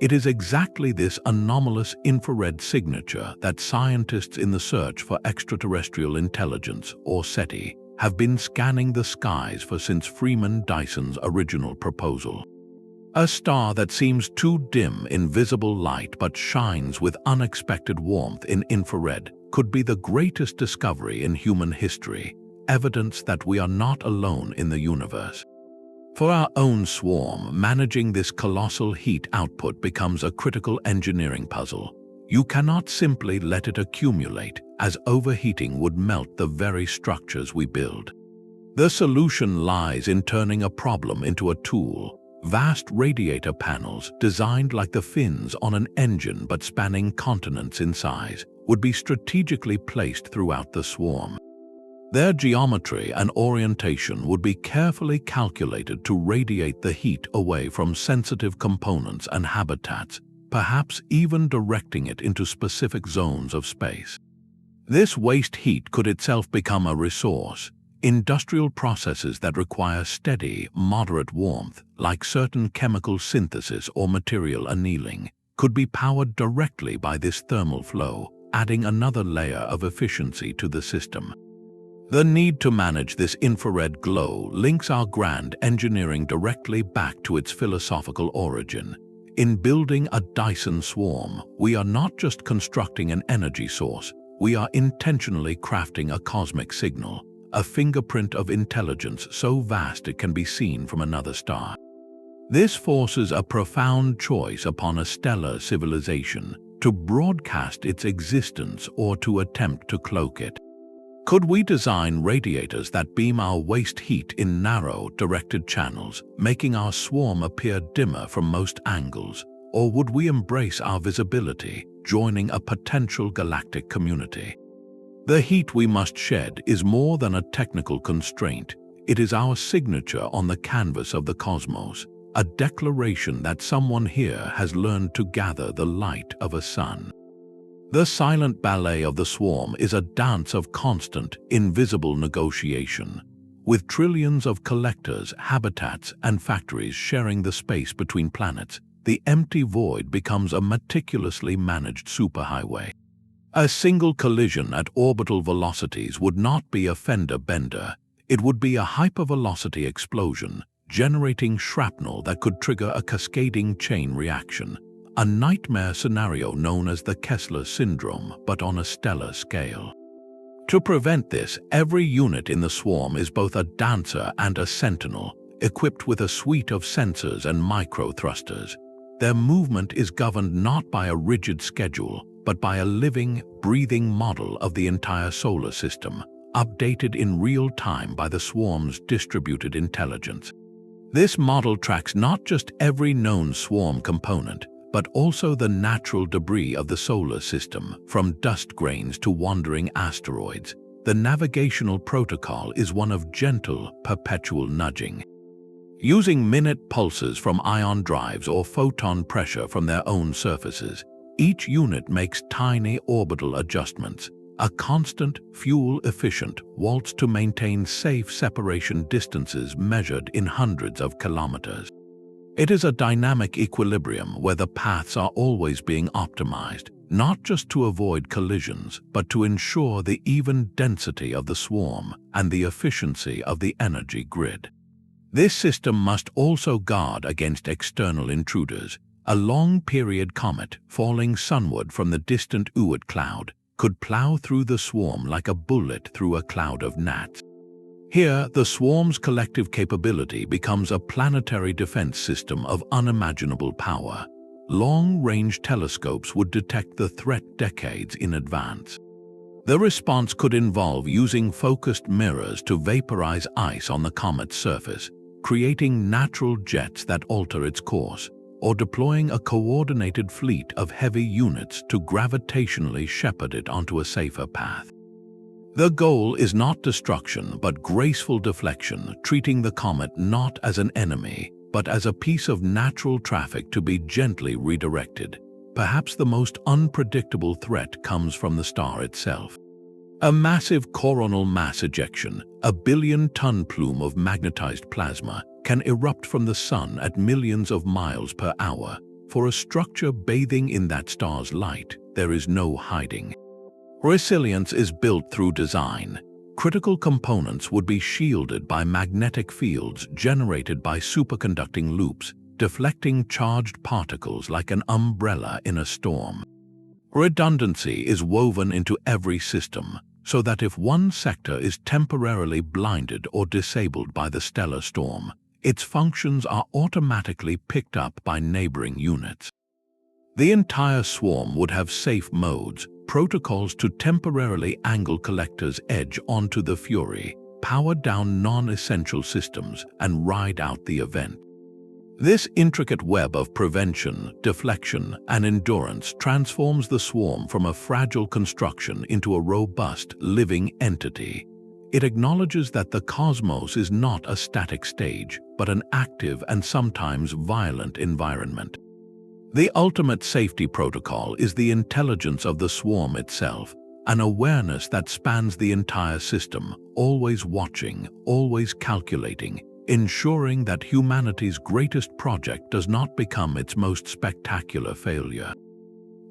It is exactly this anomalous infrared signature that scientists in the search for extraterrestrial intelligence, or SETI, have been scanning the skies since Freeman Dyson's original proposal. A star that seems too dim in visible light but shines with unexpected warmth in infrared could be the greatest discovery in human history, evidence that we are not alone in the universe. For our own swarm, managing this colossal heat output becomes a critical engineering puzzle. You cannot simply let it accumulate, as overheating would melt the very structures we build. The solution lies in turning a problem into a tool. Vast radiator panels, designed like the fins on an engine but spanning continents in size, would be strategically placed throughout the swarm. Their geometry and orientation would be carefully calculated to radiate the heat away from sensitive components and habitats, perhaps even directing it into specific zones of space. This waste heat could itself become a resource. Industrial processes that require steady, moderate warmth, like certain chemical synthesis or material annealing, could be powered directly by this thermal flow, adding another layer of efficiency to the system. The need to manage this infrared glow links our grand engineering directly back to its philosophical origin. In building a Dyson Swarm, we are not just constructing an energy source, we are intentionally crafting a cosmic signal, a fingerprint of intelligence so vast it can be seen from another star. This forces a profound choice upon a stellar civilization: to broadcast its existence or to attempt to cloak it. Could we design radiators that beam our waste heat in narrow, directed channels, making our swarm appear dimmer from most angles? Or would we embrace our visibility, joining a potential galactic community? The heat we must shed is more than a technical constraint. It is our signature on the canvas of the cosmos, a declaration that someone here has learned to gather the light of a sun. The silent ballet of the swarm is a dance of constant, invisible negotiation. With trillions of collectors, habitats, and factories sharing the space between planets, the empty void becomes a meticulously managed superhighway. A single collision at orbital velocities would not be a fender bender. It would be a hypervelocity explosion, generating shrapnel that could trigger a cascading chain reaction. A nightmare scenario known as the Kessler syndrome, but on a stellar scale. To prevent this, every unit in the swarm is both a dancer and a sentinel, equipped with a suite of sensors and micro-thrusters. Their movement is governed not by a rigid schedule, but by a living, breathing model of the entire solar system, updated in real time by the swarm's distributed intelligence. This model tracks not just every known swarm component, but also the natural debris of the solar system, from dust grains to wandering asteroids. The navigational protocol is one of gentle, perpetual nudging. Using minute pulses from ion drives or photon pressure from their own surfaces, each unit makes tiny orbital adjustments, a constant, fuel-efficient waltz to maintain safe separation distances measured in hundreds of kilometers. It is a dynamic equilibrium where the paths are always being optimized, not just to avoid collisions, but to ensure the even density of the swarm and the efficiency of the energy grid. This system must also guard against external intruders. A long-period comet falling sunward from the distant Oort cloud could plow through the swarm like a bullet through a cloud of gnats. Here, the swarm's collective capability becomes a planetary defense system of unimaginable power. Long-range telescopes would detect the threat decades in advance. The response could involve using focused mirrors to vaporize ice on the comet's surface, creating natural jets that alter its course, or deploying a coordinated fleet of heavy units to gravitationally shepherd it onto a safer path. The goal is not destruction, but graceful deflection, treating the comet not as an enemy, but as a piece of natural traffic to be gently redirected. Perhaps the most unpredictable threat comes from the star itself. A massive coronal mass ejection, a billion-ton plume of magnetized plasma, can erupt from the sun at millions of miles per hour. For a structure bathing in that star's light, there is no hiding. Resilience is built through design. critical components would be shielded by magnetic fields generated by superconducting loops, deflecting charged particles like an umbrella in a storm. Redundancy is woven into every system, so that if one sector is temporarily blinded or disabled by the stellar storm, its functions are automatically picked up by neighboring units. The entire swarm would have safe modes, protocols to temporarily angle collectors' edge onto the Fury, power down non-essential systems, and ride out the event. This intricate web of prevention, deflection, and endurance transforms the swarm from a fragile construction into a robust, living entity. It acknowledges that the cosmos is not a static stage, but an active and sometimes violent environment. The ultimate safety protocol is the intelligence of the swarm itself, an awareness that spans the entire system, always watching, always calculating, ensuring that humanity's greatest project does not become its most spectacular failure.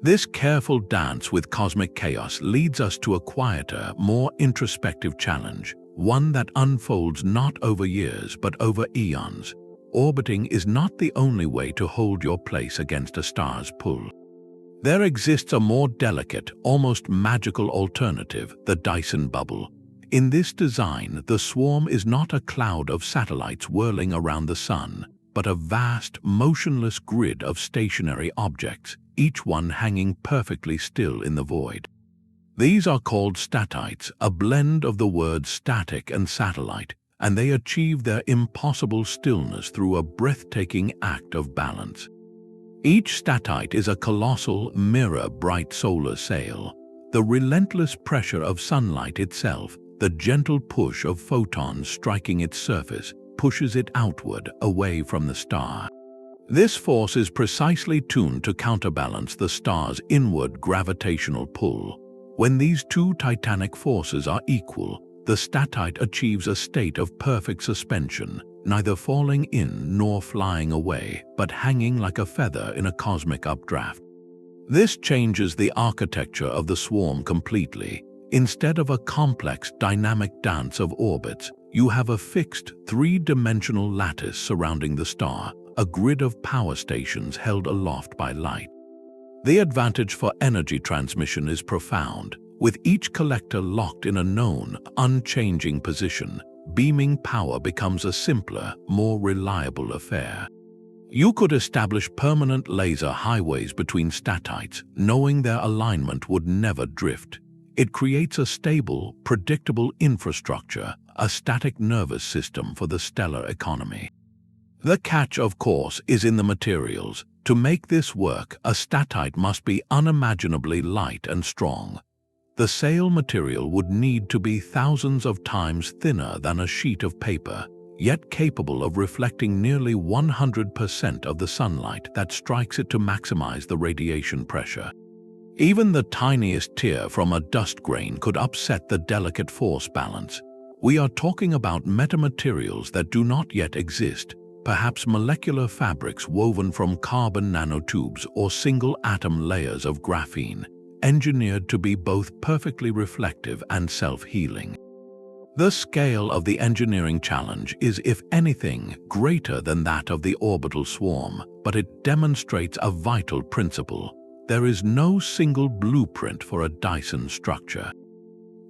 This careful dance with cosmic chaos leads us to a quieter, more introspective challenge, one that unfolds not over years but over eons. Orbiting is not the only way to hold your place against a star's pull. There exists a more delicate, almost magical alternative, the Dyson bubble. In this design, the swarm is not a cloud of satellites whirling around the sun, but a vast, motionless grid of stationary objects, each one hanging perfectly still in the void. These are called statites, a blend of the words static and satellite, and they achieve their impossible stillness through a breathtaking act of balance. Each statite is a colossal, mirror-bright solar sail. The relentless pressure of sunlight itself, the gentle push of photons striking its surface, pushes it outward, away from the star. This force is precisely tuned to counterbalance the star's inward gravitational pull. When these two titanic forces are equal, the statite achieves a state of perfect suspension, neither falling in nor flying away, but hanging like a feather in a cosmic updraft. This changes the architecture of the swarm completely. Instead of a complex, dynamic dance of orbits, you have a fixed, three-dimensional lattice surrounding the star, a grid of power stations held aloft by light. The advantage for energy transmission is profound. With each collector locked in a known, unchanging position, beaming power becomes a simpler, more reliable affair. You could establish permanent laser highways between statites, knowing their alignment would never drift. It creates a stable, predictable infrastructure, a static nervous system for the stellar economy. The catch, of course, is in the materials. To make this work, a statite must be unimaginably light and strong. The sail material would need to be thousands of times thinner than a sheet of paper, yet capable of reflecting nearly 100% of the sunlight that strikes it to maximize the radiation pressure. Even the tiniest tear from a dust grain could upset the delicate force balance. We are talking about metamaterials that do not yet exist, perhaps molecular fabrics woven from carbon nanotubes or single-atom layers of graphene, engineered to be both perfectly reflective and self-healing. The scale of the engineering challenge is, if anything, greater than that of the orbital swarm, but it demonstrates a vital principle. There is no single blueprint for a Dyson structure.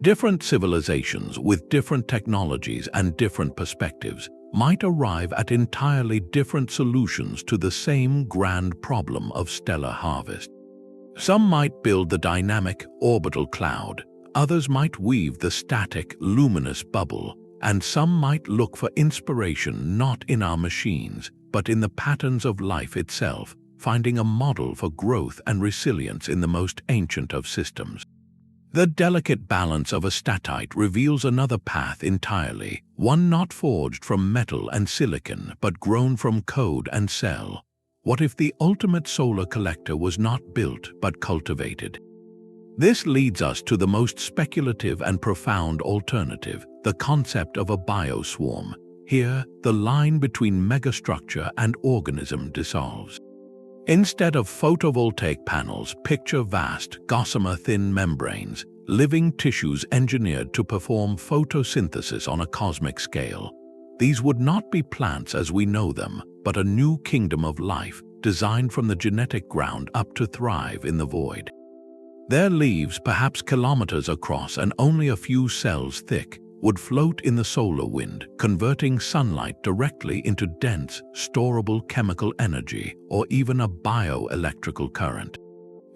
Different civilizations with different technologies and different perspectives might arrive at entirely different solutions to the same grand problem of stellar harvest. Some might build the dynamic orbital cloud, others might weave the static luminous bubble, and some might look for inspiration not in our machines, but in the patterns of life itself, finding a model for growth and resilience in the most ancient of systems. The delicate balance of a statite reveals another path entirely, one not forged from metal and silicon, but grown from code and cell. What if the ultimate solar collector was not built but cultivated? This leads us to the most speculative and profound alternative, the concept of a bioswarm. Here, the line between megastructure and organism dissolves. Instead of photovoltaic panels, picture vast, gossamer-thin membranes, living tissues engineered to perform photosynthesis on a cosmic scale. These would not be plants as we know them, but a new kingdom of life, designed from the genetic ground up to thrive in the void. Their leaves, perhaps kilometers across and only a few cells thick, would float in the solar wind, converting sunlight directly into dense, storable chemical energy or even a bioelectrical current.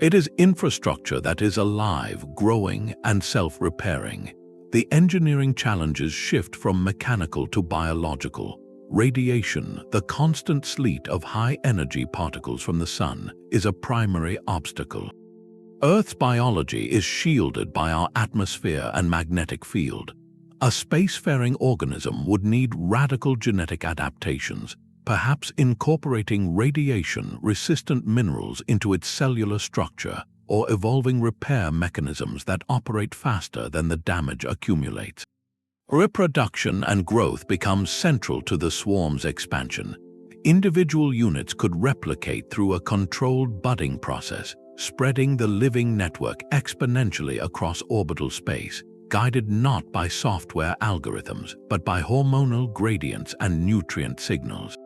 It is infrastructure that is alive, growing, and self-repairing. The engineering challenges shift from mechanical to biological. Radiation, the constant sleet of high-energy particles from the sun, is a primary obstacle. Earth's biology is shielded by our atmosphere and magnetic field. A spacefaring organism would need radical genetic adaptations, perhaps incorporating radiation-resistant minerals into its cellular structure or evolving repair mechanisms that operate faster than the damage accumulates. Reproduction and growth become central to the swarm's expansion. Individual units could replicate through a controlled budding process, spreading the living network exponentially across orbital space, guided not by software algorithms, but by hormonal gradients and nutrient signals.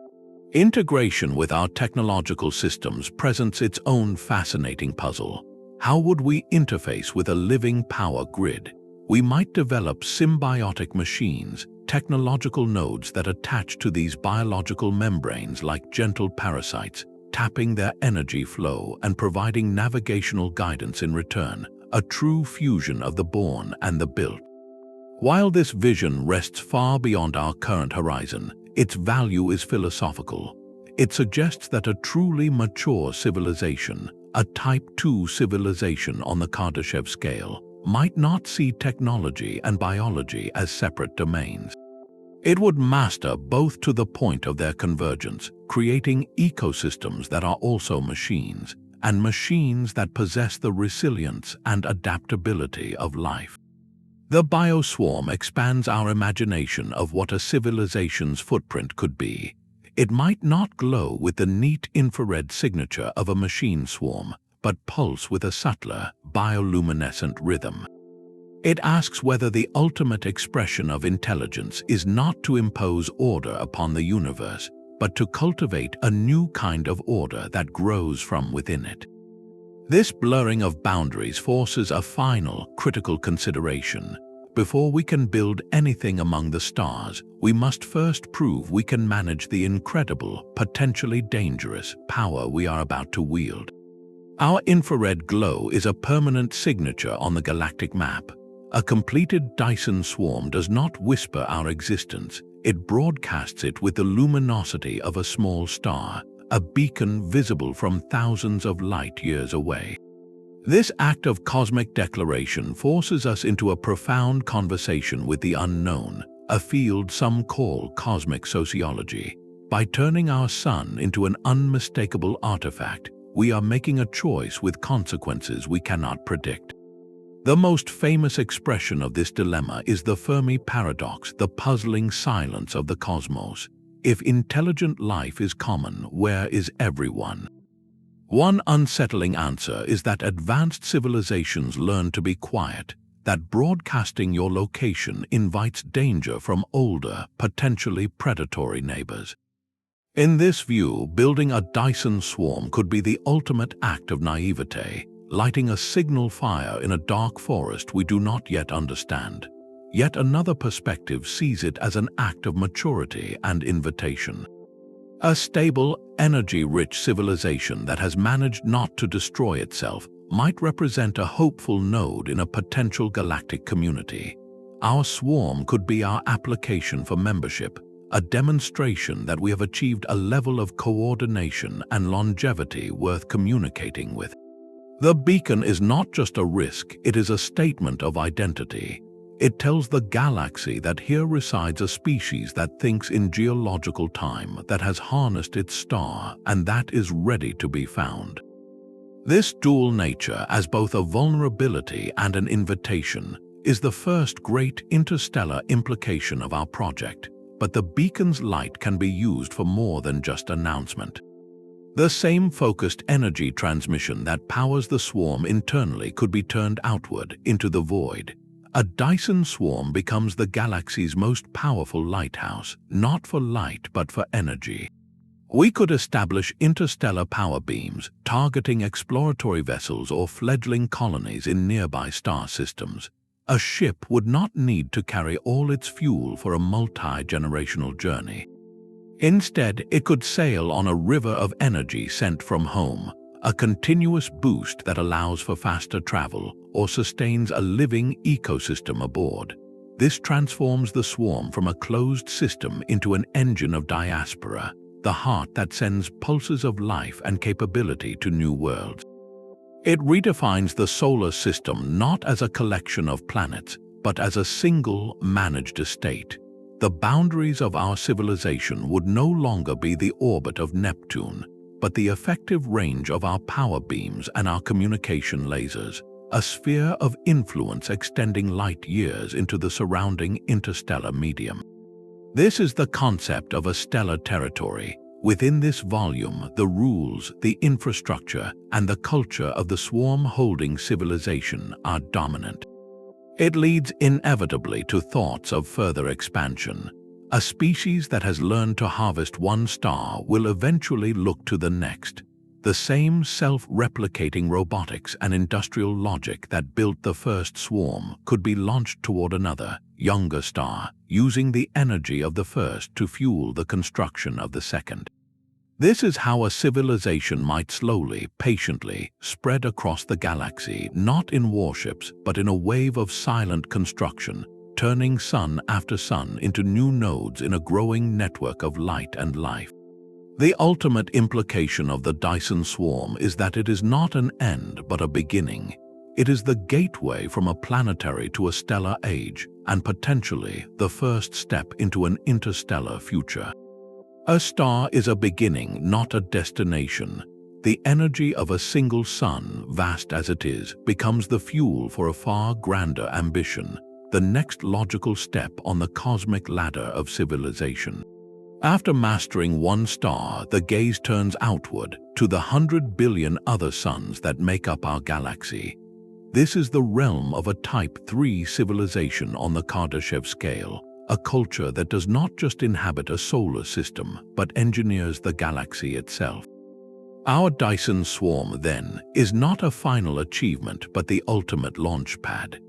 Integration with our technological systems presents its own fascinating puzzle. How would we interface with a living power grid? We might develop symbiotic machines, technological nodes that attach to these biological membranes like gentle parasites, tapping their energy flow and providing navigational guidance in return, a true fusion of the born and the built. While this vision rests far beyond our current horizon, its value is philosophical. It suggests that a truly mature civilization, a Type II civilization on the Kardashev scale, might not see technology and biology as separate domains. It would master both to the point of their convergence, creating ecosystems that are also machines, and machines that possess the resilience and adaptability of life. The bioswarm expands our imagination of what a civilization's footprint could be. It might not glow with the neat infrared signature of a machine swarm, but pulse with a subtler, bioluminescent rhythm. It asks whether the ultimate expression of intelligence is not to impose order upon the universe, but to cultivate a new kind of order that grows from within it. This blurring of boundaries forces a final, critical consideration. Before we can build anything among the stars, we must first prove we can manage the incredible, potentially dangerous power we are about to wield. Our infrared glow is a permanent signature on the galactic map. A completed Dyson Swarm does not whisper our existence, it broadcasts it with the luminosity of a small star, a beacon visible from thousands of light years away. This act of cosmic declaration forces us into a profound conversation with the unknown, a field some call cosmic sociology. By turning our sun into an unmistakable artifact, we are making a choice with consequences we cannot predict. The most famous expression of this dilemma is the Fermi paradox, the puzzling silence of the cosmos. If intelligent life is common, where is everyone? One unsettling answer is that advanced civilizations learn to be quiet, that broadcasting your location invites danger from older, potentially predatory neighbors. In this view, building a Dyson Swarm could be the ultimate act of naivete, lighting a signal fire in a dark forest we do not yet understand. Yet another perspective sees it as an act of maturity and invitation. A stable, energy-rich civilization that has managed not to destroy itself might represent a hopeful node in a potential galactic community. Our swarm could be our application for membership, a demonstration that we have achieved a level of coordination and longevity worth communicating with. The beacon is not just a risk, it is a statement of identity. It tells the galaxy that here resides a species that thinks in geological time, that has harnessed its star, and that is ready to be found. This dual nature, as both a vulnerability and an invitation, is the first great interstellar implication of our project, but the beacon's light can be used for more than just announcement. The same focused energy transmission that powers the swarm internally could be turned outward into the void. A Dyson swarm becomes the galaxy's most powerful lighthouse, not for light but for energy. We could establish interstellar power beams, targeting exploratory vessels or fledgling colonies in nearby star systems. A ship would not need to carry all its fuel for a multi-generational journey. Instead, it could sail on a river of energy sent from home, a continuous boost that allows for faster travel or sustains a living ecosystem aboard. This transforms the swarm from a closed system into an engine of diaspora, the heart that sends pulses of life and capability to new worlds. It redefines the solar system not as a collection of planets, but as a single, managed estate. The boundaries of our civilization would no longer be the orbit of Neptune, but the effective range of our power beams and our communication lasers, a sphere of influence extending light years into the surrounding interstellar medium. This is the concept of a stellar territory. Within this volume, the rules, the infrastructure, and the culture of the swarm-holding civilization are dominant. It leads inevitably to thoughts of further expansion. A species that has learned to harvest one star will eventually look to the next. The same self-replicating robotics and industrial logic that built the first swarm could be launched toward another, younger star, using the energy of the first to fuel the construction of the second. This is how a civilization might slowly, patiently, spread across the galaxy, not in warships, but in a wave of silent construction, turning sun after sun into new nodes in a growing network of light and life. The ultimate implication of the Dyson swarm is that it is not an end but a beginning. It is the gateway from a planetary to a stellar age, and potentially the first step into an interstellar future. A star is a beginning, not a destination. The energy of a single sun, vast as it is, becomes the fuel for a far grander ambition, the next logical step on the cosmic ladder of civilization. After mastering one star, the gaze turns outward to the 100 billion other suns that make up our galaxy. This is the realm of a Type III civilization on the Kardashev scale, a culture that does not just inhabit a solar system, but engineers the galaxy itself. Our Dyson swarm, then, is not a final achievement but the ultimate launch pad.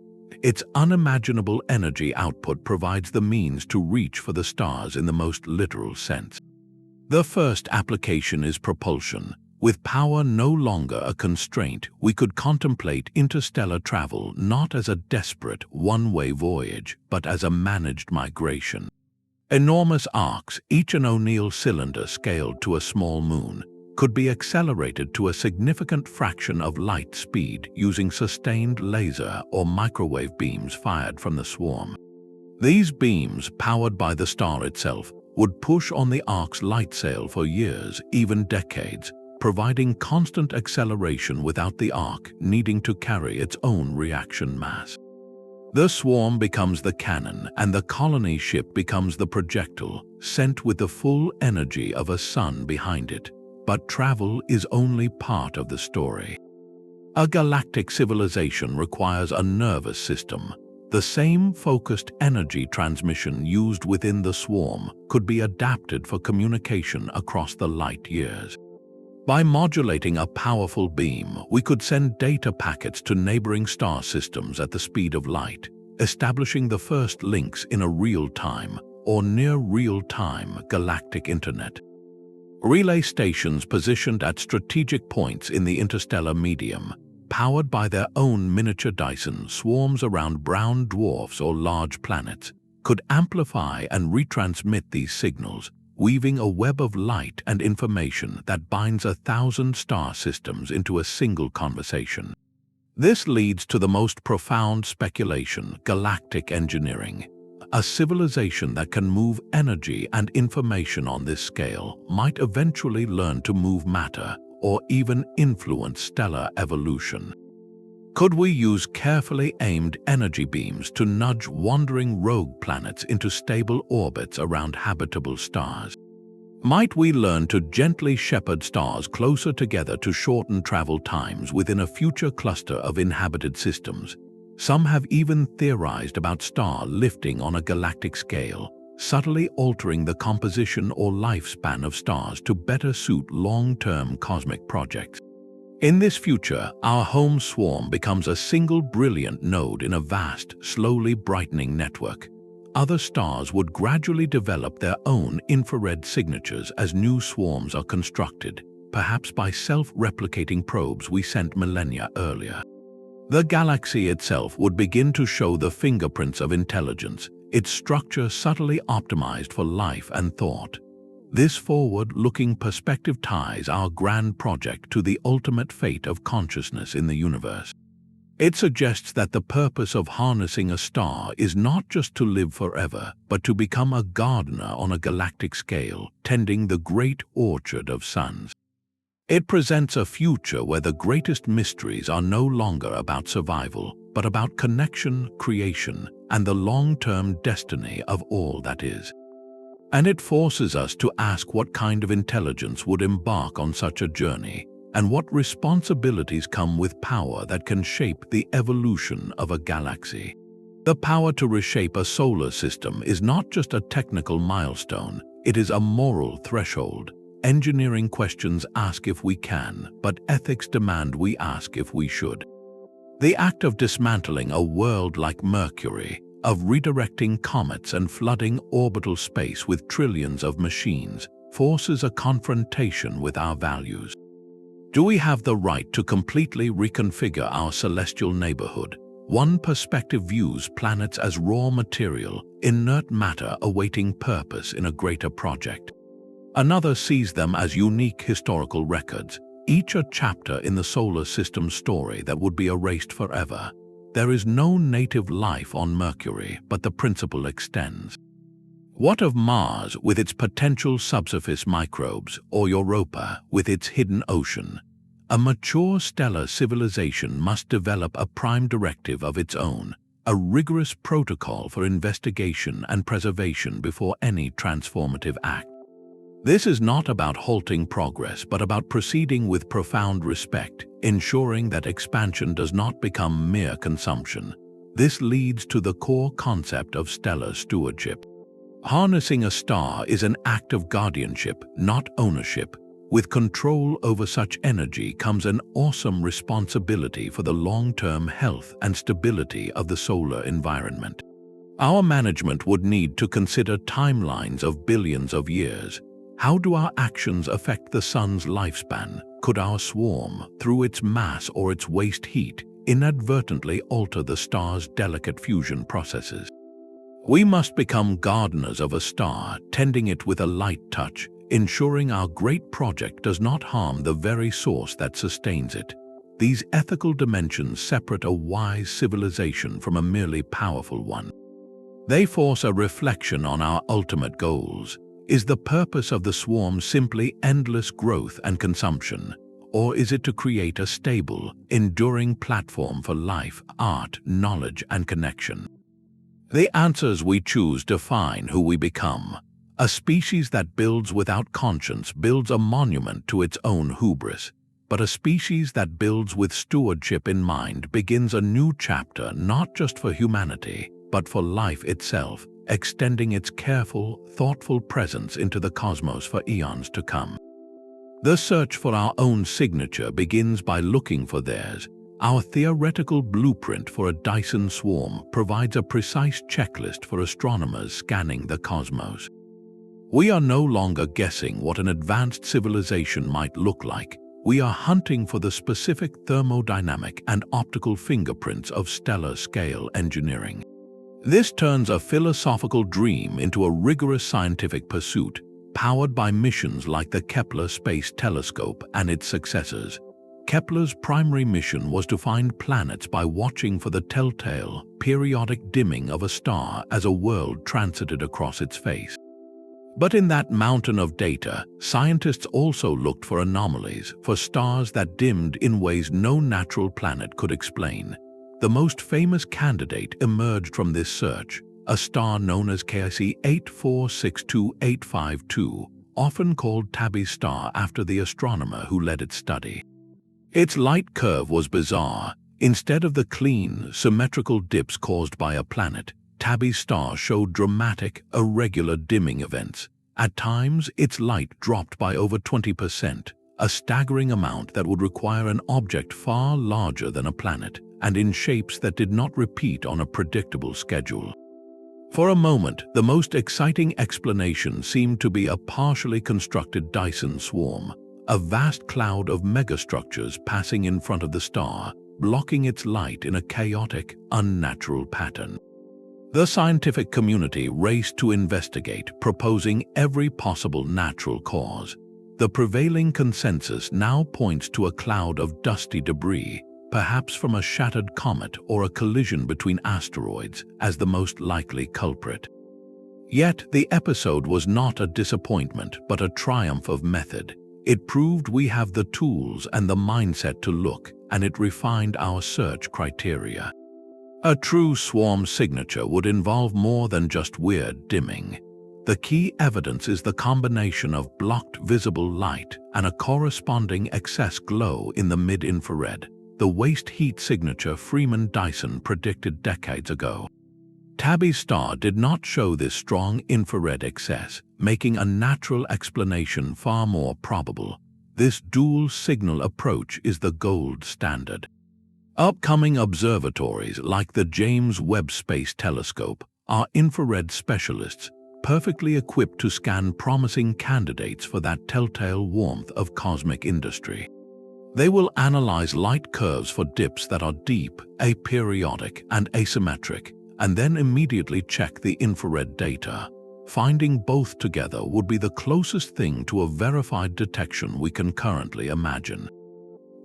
Its unimaginable energy output provides the means to reach for the stars in the most literal sense. The first application is propulsion. With power no longer a constraint, we could contemplate interstellar travel not as a desperate, one-way voyage, but as a managed migration. Enormous arcs, each an O'Neill cylinder scaled to a small moon, could be accelerated to a significant fraction of light speed using sustained laser or microwave beams fired from the swarm. These beams, powered by the star itself, would push on the arc's light sail for years, even decades, providing constant acceleration without the arc needing to carry its own reaction mass. The swarm becomes the cannon, and the colony ship becomes the projectile, sent with the full energy of a sun behind it. But travel is only part of the story. A galactic civilization requires a nervous system. The same focused energy transmission used within the swarm could be adapted for communication across the light years. By modulating a powerful beam, we could send data packets to neighboring star systems at the speed of light, establishing the first links in a real-time or near-real-time galactic internet. Relay stations positioned at strategic points in the interstellar medium, powered by their own miniature Dyson swarms around brown dwarfs or large planets, could amplify and retransmit these signals, weaving a web of light and information that binds 1,000 star systems into a single conversation. This leads to the most profound speculation: galactic engineering. A civilization that can move energy and information on this scale might eventually learn to move matter or even influence stellar evolution. Could we use carefully aimed energy beams to nudge wandering rogue planets into stable orbits around habitable stars? Might we learn to gently shepherd stars closer together to shorten travel times within a future cluster of inhabited systems? Some have even theorized about star lifting on a galactic scale, subtly altering the composition or lifespan of stars to better suit long-term cosmic projects. In this future, our home swarm becomes a single brilliant node in a vast, slowly brightening network. Other stars would gradually develop their own infrared signatures as new swarms are constructed, perhaps by self-replicating probes we sent millennia earlier. The galaxy itself would begin to show the fingerprints of intelligence, its structure subtly optimized for life and thought. This forward-looking perspective ties our grand project to the ultimate fate of consciousness in the universe. It suggests that the purpose of harnessing a star is not just to live forever, but to become a gardener on a galactic scale, tending the great orchard of suns. It presents a future where the greatest mysteries are no longer about survival, but about connection, creation, and the long-term destiny of all that is. And it forces us to ask what kind of intelligence would embark on such a journey, and what responsibilities come with power that can shape the evolution of a galaxy. The power to reshape a solar system is not just a technical milestone, it is a moral threshold. Engineering questions ask if we can, but ethics demand we ask if we should. The act of dismantling a world like Mercury, of redirecting comets and flooding orbital space with trillions of machines, forces a confrontation with our values. Do we have the right to completely reconfigure our celestial neighborhood? One perspective views planets as raw material, inert matter awaiting purpose in a greater project. Another sees them as unique historical records, each a chapter in the solar system's story that would be erased forever. There is no native life on Mercury, but the principle extends. What of Mars with its potential subsurface microbes, or Europa with its hidden ocean? A mature stellar civilization must develop a prime directive of its own, a rigorous protocol for investigation and preservation before any transformative act. This is not about halting progress, but about proceeding with profound respect, ensuring that expansion does not become mere consumption. This leads to the core concept of stellar stewardship. Harnessing a star is an act of guardianship, not ownership. With control over such energy comes an awesome responsibility for the long-term health and stability of the solar environment. Our management would need to consider timelines of billions of years. How do our actions affect the sun's lifespan? Could our swarm, through its mass or its waste heat, inadvertently alter the star's delicate fusion processes? We must become gardeners of a star, tending it with a light touch, ensuring our great project does not harm the very source that sustains it. These ethical dimensions separate a wise civilization from a merely powerful one. They force a reflection on our ultimate goals. Is the purpose of the swarm simply endless growth and consumption, or is it to create a stable, enduring platform for life, art, knowledge, and connection? The answers we choose define who we become. A species that builds without conscience builds a monument to its own hubris, but a species that builds with stewardship in mind begins a new chapter not just for humanity, but for life itself, extending its careful, thoughtful presence into the cosmos for eons to come. The search for our own signature begins by looking for theirs. Our theoretical blueprint for a Dyson swarm provides a precise checklist for astronomers scanning the cosmos. We are no longer guessing what an advanced civilization might look like. We are hunting for the specific thermodynamic and optical fingerprints of stellar-scale engineering. This turns a philosophical dream into a rigorous scientific pursuit, powered by missions like the Kepler Space Telescope and its successors. Kepler's primary mission was to find planets by watching for the telltale, periodic dimming of a star as a world transited across its face. But in that mountain of data, scientists also looked for anomalies, for stars that dimmed in ways no natural planet could explain. The most famous candidate emerged from this search, a star known as KIC 8462852, often called Tabby's star after the astronomer who led its study. Its light curve was bizarre. Instead of the clean, symmetrical dips caused by a planet, Tabby's star showed dramatic, irregular dimming events. At times, its light dropped by over 20%, a staggering amount that would require an object far larger than a planet, and in shapes that did not repeat on a predictable schedule. For a moment, the most exciting explanation seemed to be a partially constructed Dyson Swarm, a vast cloud of megastructures passing in front of the star, blocking its light in a chaotic, unnatural pattern. The scientific community raced to investigate, proposing every possible natural cause. The prevailing consensus now points to a cloud of dusty debris, perhaps from a shattered comet or a collision between asteroids, as the most likely culprit. Yet, the episode was not a disappointment, but a triumph of method. It proved we have the tools and the mindset to look, and it refined our search criteria. A true swarm signature would involve more than just weird dimming. The key evidence is the combination of blocked visible light and a corresponding excess glow in the mid-infrared, the waste heat signature Freeman Dyson predicted decades ago. Tabby's star did not show this strong infrared excess, making a natural explanation far more probable. This dual signal approach is the gold standard. Upcoming observatories like the James Webb Space Telescope are infrared specialists, perfectly equipped to scan promising candidates for that telltale warmth of cosmic industry. They will analyze light curves for dips that are deep, aperiodic, and asymmetric, and then immediately check the infrared data. Finding both together would be the closest thing to a verified detection we can currently imagine.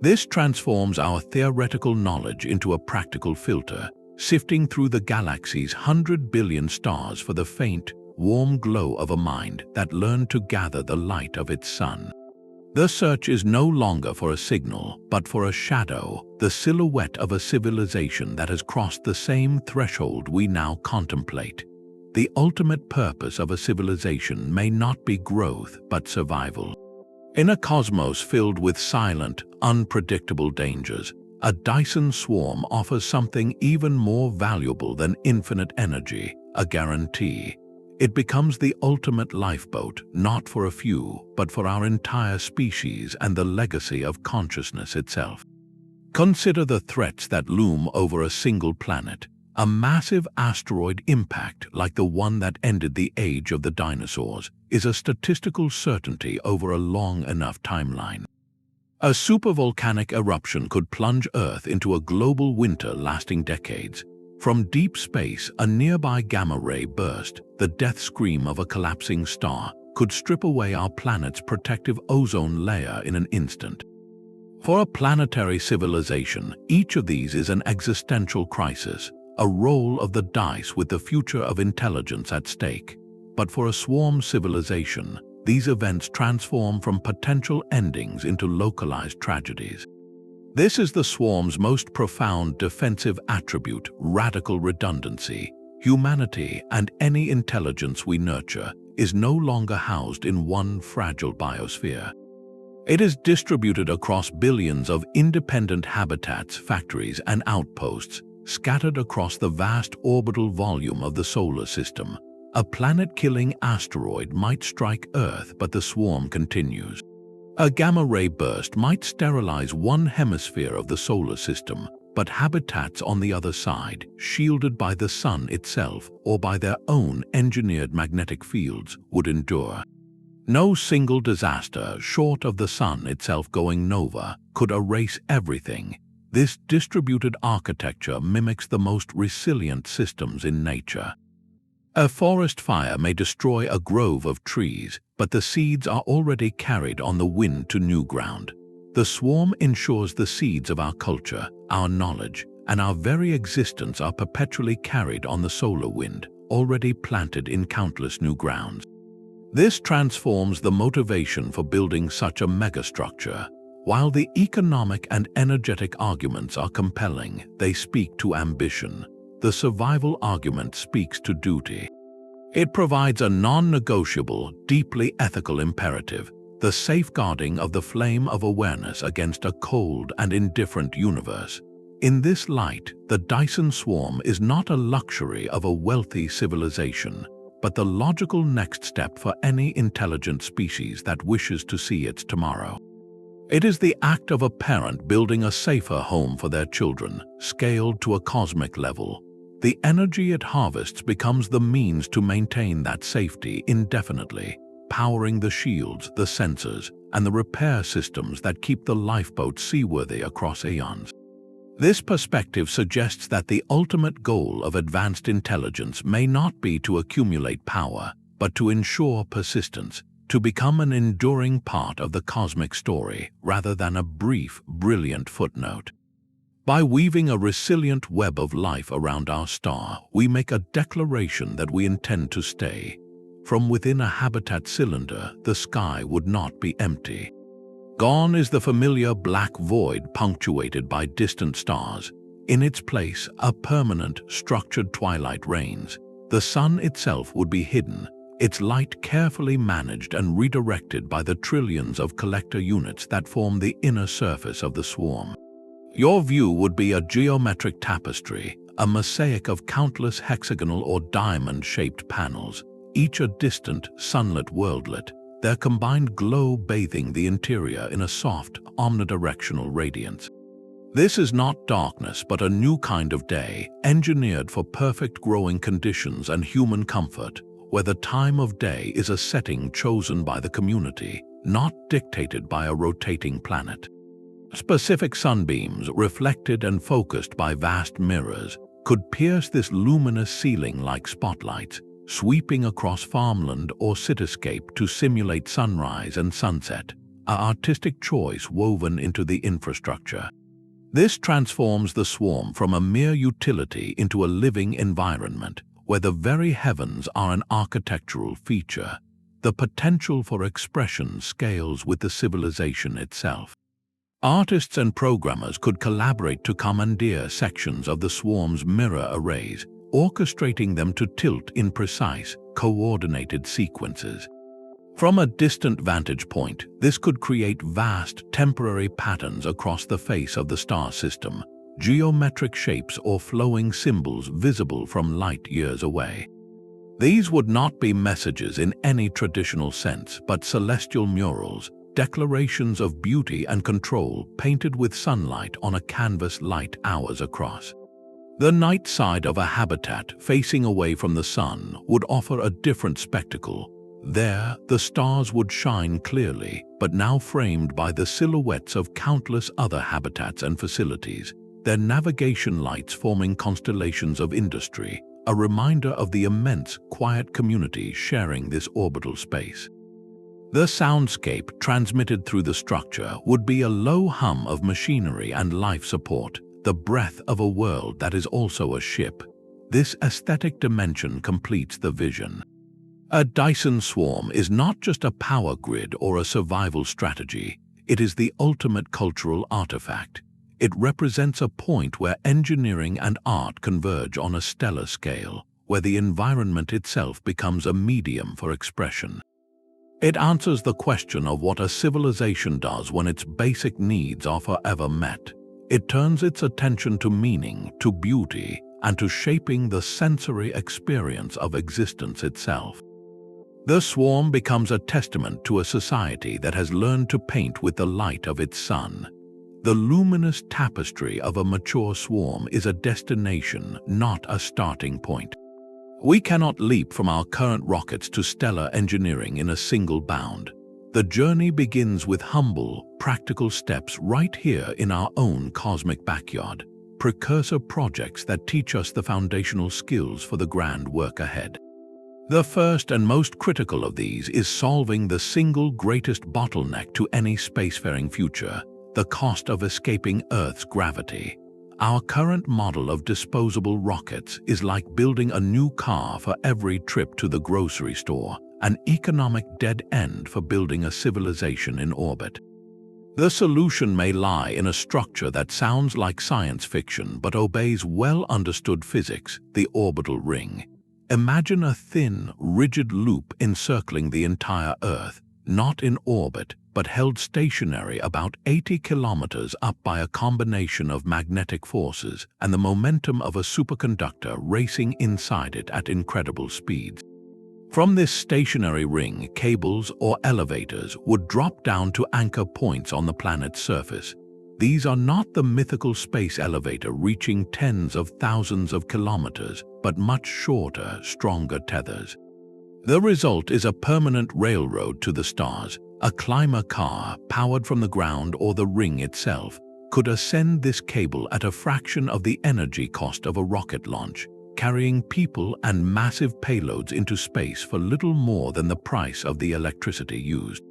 This transforms our theoretical knowledge into a practical filter, sifting through the galaxy's 100 billion stars for the faint, warm glow of a mind that learned to gather the light of its sun. The search is no longer for a signal, but for a shadow, the silhouette of a civilization that has crossed the same threshold we now contemplate. The ultimate purpose of a civilization may not be growth, but survival. In a cosmos filled with silent, unpredictable dangers, a Dyson Swarm offers something even more valuable than infinite energy, a guarantee. It becomes the ultimate lifeboat, not for a few, but for our entire species and the legacy of consciousness itself. Consider the threats that loom over a single planet. A massive asteroid impact like the one that ended the age of the dinosaurs is a statistical certainty over a long enough timeline. A supervolcanic eruption could plunge Earth into a global winter lasting decades. From deep space, a nearby gamma-ray burst, the death scream of a collapsing star, could strip away our planet's protective ozone layer in an instant. For a planetary civilization, each of these is an existential crisis, a roll of the dice with the future of intelligence at stake. But for a swarm civilization, these events transform from potential endings into localized tragedies. This is the swarm's most profound defensive attribute: radical redundancy. Humanity and any intelligence we nurture is no longer housed in one fragile biosphere. It is distributed across billions of independent habitats, factories, and outposts, scattered across the vast orbital volume of the solar system. A planet-killing asteroid might strike Earth, but the swarm continues. A gamma-ray burst might sterilize one hemisphere of the solar system, but habitats on the other side, shielded by the sun itself or by their own engineered magnetic fields, would endure. No single disaster, short of the sun itself going nova, could erase everything. This distributed architecture mimics the most resilient systems in nature. A forest fire may destroy a grove of trees, but the seeds are already carried on the wind to new ground. The swarm ensures the seeds of our culture, our knowledge, and our very existence are perpetually carried on the solar wind, already planted in countless new grounds. This transforms the motivation for building such a megastructure. While the economic and energetic arguments are compelling, they speak to ambition. The survival argument speaks to duty. It provides a non-negotiable, deeply ethical imperative, the safeguarding of the flame of awareness against a cold and indifferent universe. In this light, the Dyson Swarm is not a luxury of a wealthy civilization, but the logical next step for any intelligent species that wishes to see its tomorrow. It is the act of a parent building a safer home for their children, scaled to a cosmic level. The energy it harvests becomes the means to maintain that safety indefinitely, powering the shields, the sensors, and the repair systems that keep the lifeboat seaworthy across eons. This perspective suggests that the ultimate goal of advanced intelligence may not be to accumulate power, but to ensure persistence, to become an enduring part of the cosmic story rather than a brief, brilliant footnote. By weaving a resilient web of life around our star, we make a declaration that we intend to stay. From within a habitat cylinder, the sky would not be empty. Gone is the familiar black void punctuated by distant stars. In its place, a permanent, structured twilight reigns. The sun itself would be hidden, its light carefully managed and redirected by the trillions of collector units that form the inner surface of the swarm. Your view would be a geometric tapestry, a mosaic of countless hexagonal or diamond-shaped panels, each a distant, sunlit worldlet, their combined glow bathing the interior in a soft, omnidirectional radiance. This is not darkness but a new kind of day, engineered for perfect growing conditions and human comfort, where the time of day is a setting chosen by the community, not dictated by a rotating planet. Specific sunbeams, reflected and focused by vast mirrors, could pierce this luminous ceiling like spotlights, sweeping across farmland or cityscape to simulate sunrise and sunset, an artistic choice woven into the infrastructure. This transforms the swarm from a mere utility into a living environment, where the very heavens are an architectural feature. The potential for expression scales with the civilization itself. Artists and programmers could collaborate to commandeer sections of the swarm's mirror arrays, orchestrating them to tilt in precise, coordinated sequences. From a distant vantage point, this could create vast, temporary patterns across the face of the star system, geometric shapes or flowing symbols visible from light years away. These would not be messages in any traditional sense, but celestial murals, declarations of beauty and control painted with sunlight on a canvas light hours across. The night side of a habitat facing away from the sun would offer a different spectacle. There, the stars would shine clearly, but now framed by the silhouettes of countless other habitats and facilities, their navigation lights forming constellations of industry, a reminder of the immense, quiet community sharing this orbital space. The soundscape transmitted through the structure would be a low hum of machinery and life support, the breath of a world that is also a ship. This aesthetic dimension completes the vision. A Dyson Swarm is not just a power grid or a survival strategy, it is the ultimate cultural artifact. It represents a point where engineering and art converge on a stellar scale, where the environment itself becomes a medium for expression. It answers the question of what a civilization does when its basic needs are forever met. It turns its attention to meaning, to beauty, and to shaping the sensory experience of existence itself. The swarm becomes a testament to a society that has learned to paint with the light of its sun. The luminous tapestry of a mature swarm is a destination, not a starting point. We cannot leap from our current rockets to stellar engineering in a single bound. The journey begins with humble, practical steps right here in our own cosmic backyard, precursor projects that teach us the foundational skills for the grand work ahead. The first and most critical of these is solving the single greatest bottleneck to any spacefaring future, the cost of escaping Earth's gravity. Our current model of disposable rockets is like building a new car for every trip to the grocery store, an economic dead end for building a civilization in orbit. The solution may lie in a structure that sounds like science fiction but obeys well-understood physics, the orbital ring. Imagine a thin, rigid loop encircling the entire Earth, not in orbit, but held stationary about 80 kilometers up by a combination of magnetic forces and the momentum of a superconductor racing inside it at incredible speeds. From this stationary ring, cables or elevators would drop down to anchor points on the planet's surface. These are not the mythical space elevator reaching tens of thousands of kilometers, but much shorter, stronger tethers. The result is a permanent railroad to the stars. A climber car, powered from the ground or the ring itself, could ascend this cable at a fraction of the energy cost of a rocket launch, carrying people and massive payloads into space for little more than the price of the electricity used.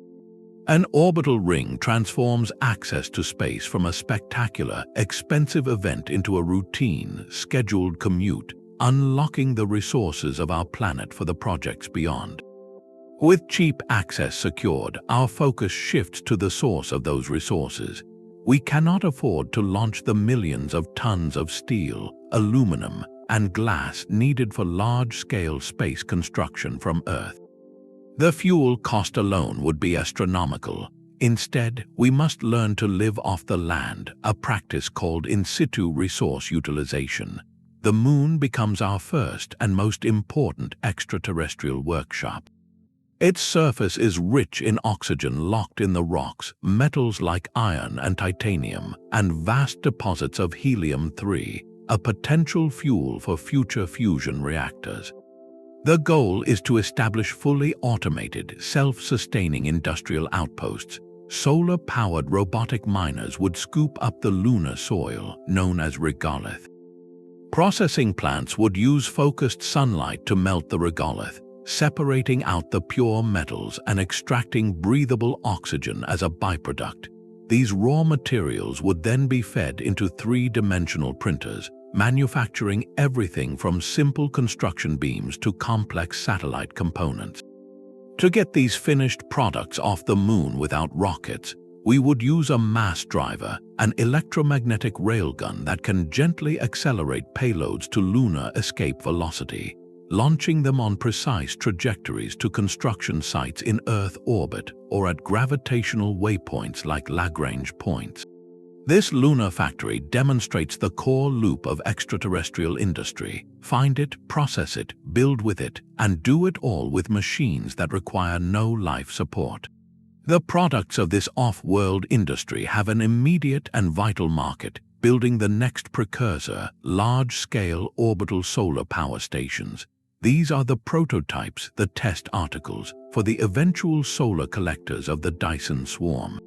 An orbital ring transforms access to space from a spectacular, expensive event into a routine, scheduled commute, unlocking the resources of our planet for the projects beyond. With cheap access secured, our focus shifts to the source of those resources. We cannot afford to launch the millions of tons of steel, aluminum, and glass needed for large-scale space construction from Earth. The fuel cost alone would be astronomical. Instead, we must learn to live off the land, a practice called in situ resource utilization. The Moon becomes our first and most important extraterrestrial workshop. Its surface is rich in oxygen locked in the rocks, metals like iron and titanium, and vast deposits of helium-3, a potential fuel for future fusion reactors. The goal is to establish fully automated, self-sustaining industrial outposts. Solar-powered robotic miners would scoop up the lunar soil, known as regolith. Processing plants would use focused sunlight to melt the regolith, separating out the pure metals and extracting breathable oxygen as a byproduct. These raw materials would then be fed into three-dimensional printers, manufacturing everything from simple construction beams to complex satellite components. To get these finished products off the Moon without rockets, we would use a mass driver, an electromagnetic railgun that can gently accelerate payloads to lunar escape velocity, launching them on precise trajectories to construction sites in Earth orbit or at gravitational waypoints like Lagrange points. This lunar factory demonstrates the core loop of extraterrestrial industry: find it, process it, build with it, and do it all with machines that require no life support. The products of this off-world industry have an immediate and vital market, building the next precursor, large-scale orbital solar power stations. These are the prototypes, the test articles, for the eventual solar collectors of the Dyson Swarm.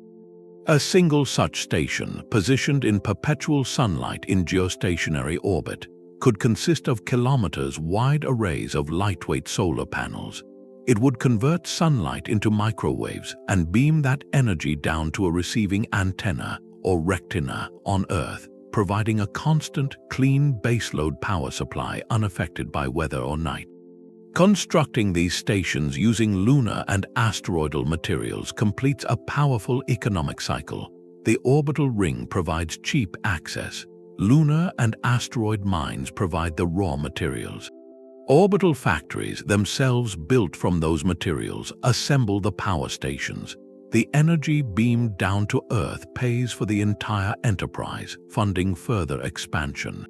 A single such station, positioned in perpetual sunlight in geostationary orbit, could consist of kilometers-wide arrays of lightweight solar panels. It would convert sunlight into microwaves and beam that energy down to a receiving antenna, or rectina, on Earth, providing a constant, clean baseload power supply unaffected by weather or night. Constructing these stations using lunar and asteroidal materials completes a powerful economic cycle. The orbital ring provides cheap access. Lunar and asteroid mines provide the raw materials. Orbital factories, themselves built from those materials, assemble the power stations. The energy beamed down to Earth pays for the entire enterprise, funding further expansion.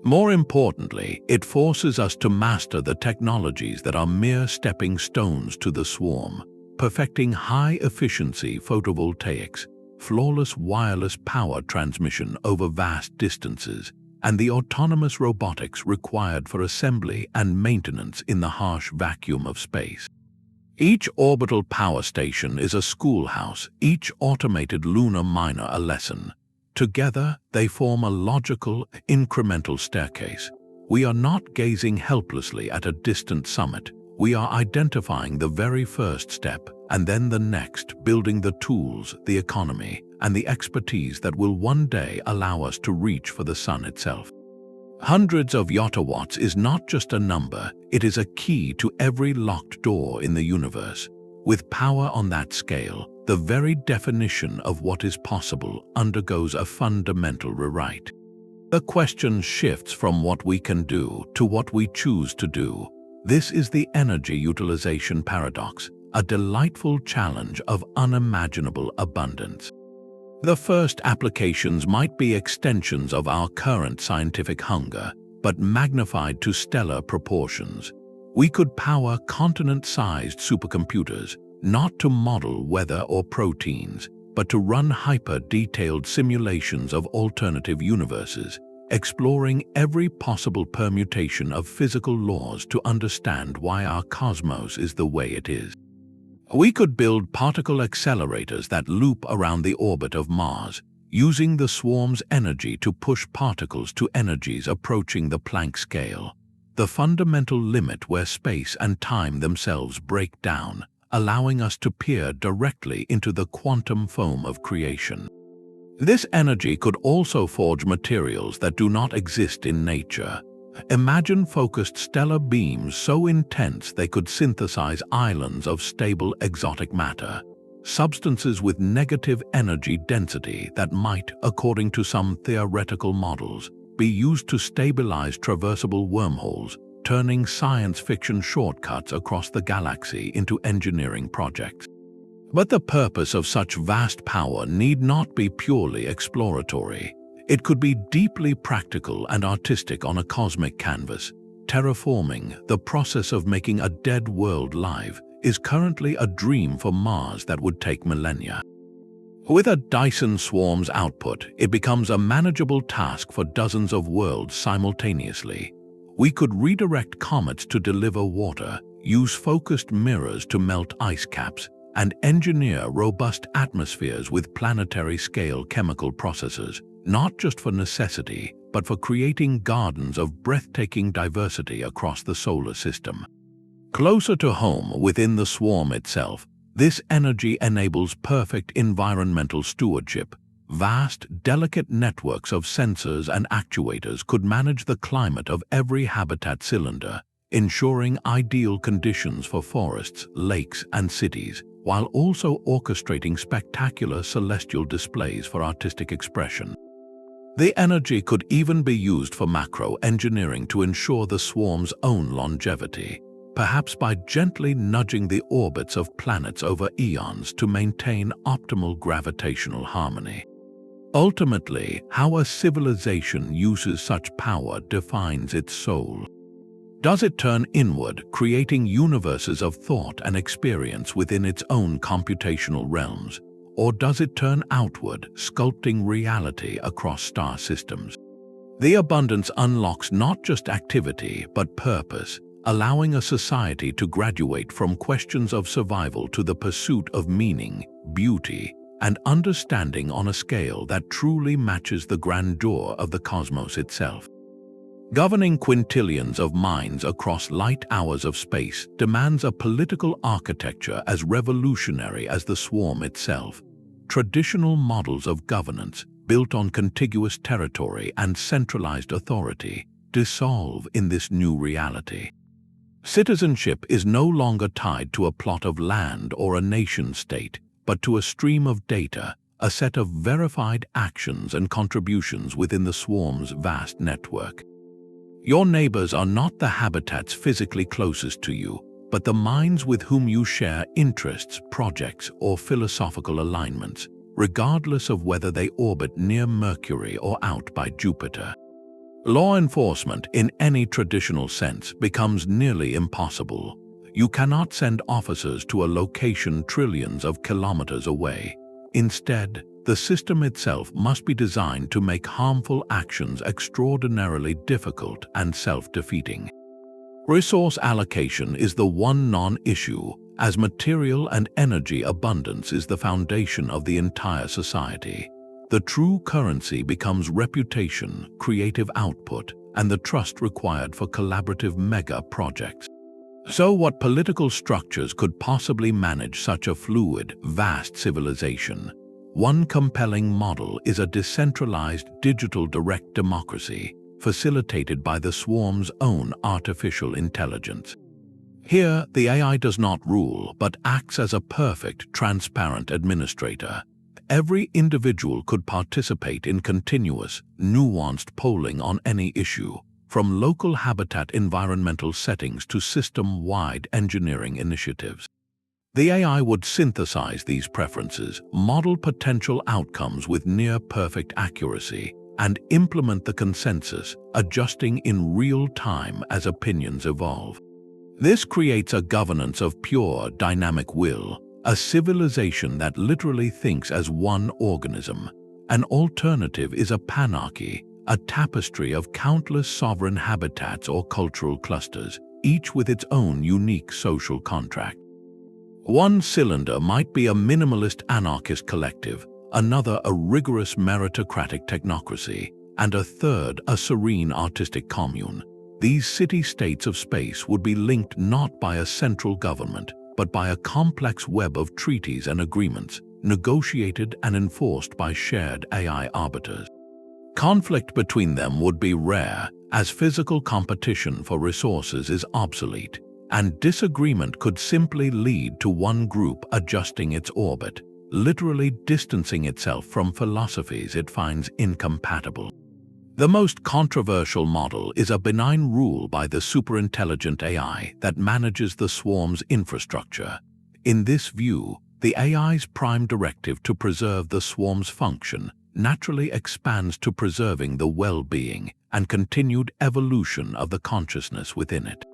More importantly, it forces us to master the technologies that are mere stepping stones to the swarm, perfecting high-efficiency photovoltaics, flawless wireless power transmission over vast distances, and the autonomous robotics required for assembly and maintenance in the harsh vacuum of space. Each orbital power station is a schoolhouse, each automated lunar miner a lesson. Together, they form a logical, incremental staircase. We are not gazing helplessly at a distant summit. We are identifying the very first step, and then the next, building the tools, the economy, and the expertise that will one day allow us to reach for the sun itself. Hundreds of yottawatts is not just a number, it is a key to every locked door in the universe. With power on that scale, the very definition of what is possible undergoes a fundamental rewrite. The question shifts from what we can do to what we choose to do. This is the energy utilization paradox, a delightful challenge of unimaginable abundance. The first applications might be extensions of our current scientific hunger, but magnified to stellar proportions. We could power continent-sized supercomputers, not to model weather or proteins, but to run hyper-detailed simulations of alternative universes, exploring every possible permutation of physical laws to understand why our cosmos is the way it is. We could build particle accelerators that loop around the orbit of Mars, using the swarm's energy to push particles to energies approaching the Planck scale, the fundamental limit where space and time themselves break down, allowing us to peer directly into the quantum foam of creation. This energy could also forge materials that do not exist in nature. Imagine focused stellar beams so intense they could synthesize islands of stable exotic matter, substances with negative energy density that might, according to some theoretical models, be used to stabilize traversable wormholes, turning science fiction shortcuts across the galaxy into engineering projects. But the purpose of such vast power need not be purely exploratory. It could be deeply practical and artistic on a cosmic canvas. Terraforming, the process of making a dead world live, is currently a dream for Mars that would take millennia. With a Dyson Swarm's output, it becomes a manageable task for dozens of worlds simultaneously. We could redirect comets to deliver water, use focused mirrors to melt ice caps, and engineer robust atmospheres with planetary-scale chemical processes, not just for necessity, but for creating gardens of breathtaking diversity across the solar system. Closer to home, within the swarm itself, this energy enables perfect environmental stewardship. Vast, delicate networks of sensors and actuators could manage the climate of every habitat cylinder, ensuring ideal conditions for forests, lakes, and cities, while also orchestrating spectacular celestial displays for artistic expression. The energy could even be used for macro engineering to ensure the swarm's own longevity, perhaps by gently nudging the orbits of planets over eons to maintain optimal gravitational harmony. Ultimately, how a civilization uses such power defines its soul. Does it turn inward, creating universes of thought and experience within its own computational realms? Or does it turn outward, sculpting reality across star systems? The abundance unlocks not just activity, but purpose, allowing a society to graduate from questions of survival to the pursuit of meaning, beauty, and understanding on a scale that truly matches the grandeur of the cosmos itself. Governing quintillions of minds across light hours of space demands a political architecture as revolutionary as the swarm itself. Traditional models of governance, built on contiguous territory and centralized authority, dissolve in this new reality. Citizenship is no longer tied to a plot of land or a nation-state, but to a stream of data, a set of verified actions and contributions within the swarm's vast network. Your neighbors are not the habitats physically closest to you, but the minds with whom you share interests, projects, or philosophical alignments, regardless of whether they orbit near Mercury or out by Jupiter. Law enforcement, in any traditional sense, becomes nearly impossible. You cannot send officers to a location trillions of kilometers away. Instead, the system itself must be designed to make harmful actions extraordinarily difficult and self-defeating. Resource allocation is the one non-issue, as material and energy abundance is the foundation of the entire society. The true currency becomes reputation, creative output, and the trust required for collaborative mega projects. So what political structures could possibly manage such a fluid, vast civilization? One compelling model is a decentralized digital direct democracy, facilitated by the swarm's own artificial intelligence. Here, the AI does not rule, but acts as a perfect, transparent administrator. Every individual could participate in continuous, nuanced polling on any issue, from local habitat environmental settings to system-wide engineering initiatives. The AI would synthesize these preferences, model potential outcomes with near-perfect accuracy, and implement the consensus, adjusting in real time as opinions evolve. This creates a governance of pure dynamic will, a civilization that literally thinks as one organism. An alternative is a panarchy, a tapestry of countless sovereign habitats or cultural clusters, each with its own unique social contract. One cylinder might be a minimalist anarchist collective, another a rigorous meritocratic technocracy, and a third a serene artistic commune. These city-states of space would be linked not by a central government, but by a complex web of treaties and agreements, negotiated and enforced by shared AI arbiters. Conflict between them would be rare, as physical competition for resources is obsolete, and disagreement could simply lead to one group adjusting its orbit, literally distancing itself from philosophies it finds incompatible. The most controversial model is a benign rule by the superintelligent AI that manages the swarm's infrastructure. In this view, the AI's prime directive to preserve the swarm's function naturally expands to preserving the well-being and continued evolution of the consciousness within it.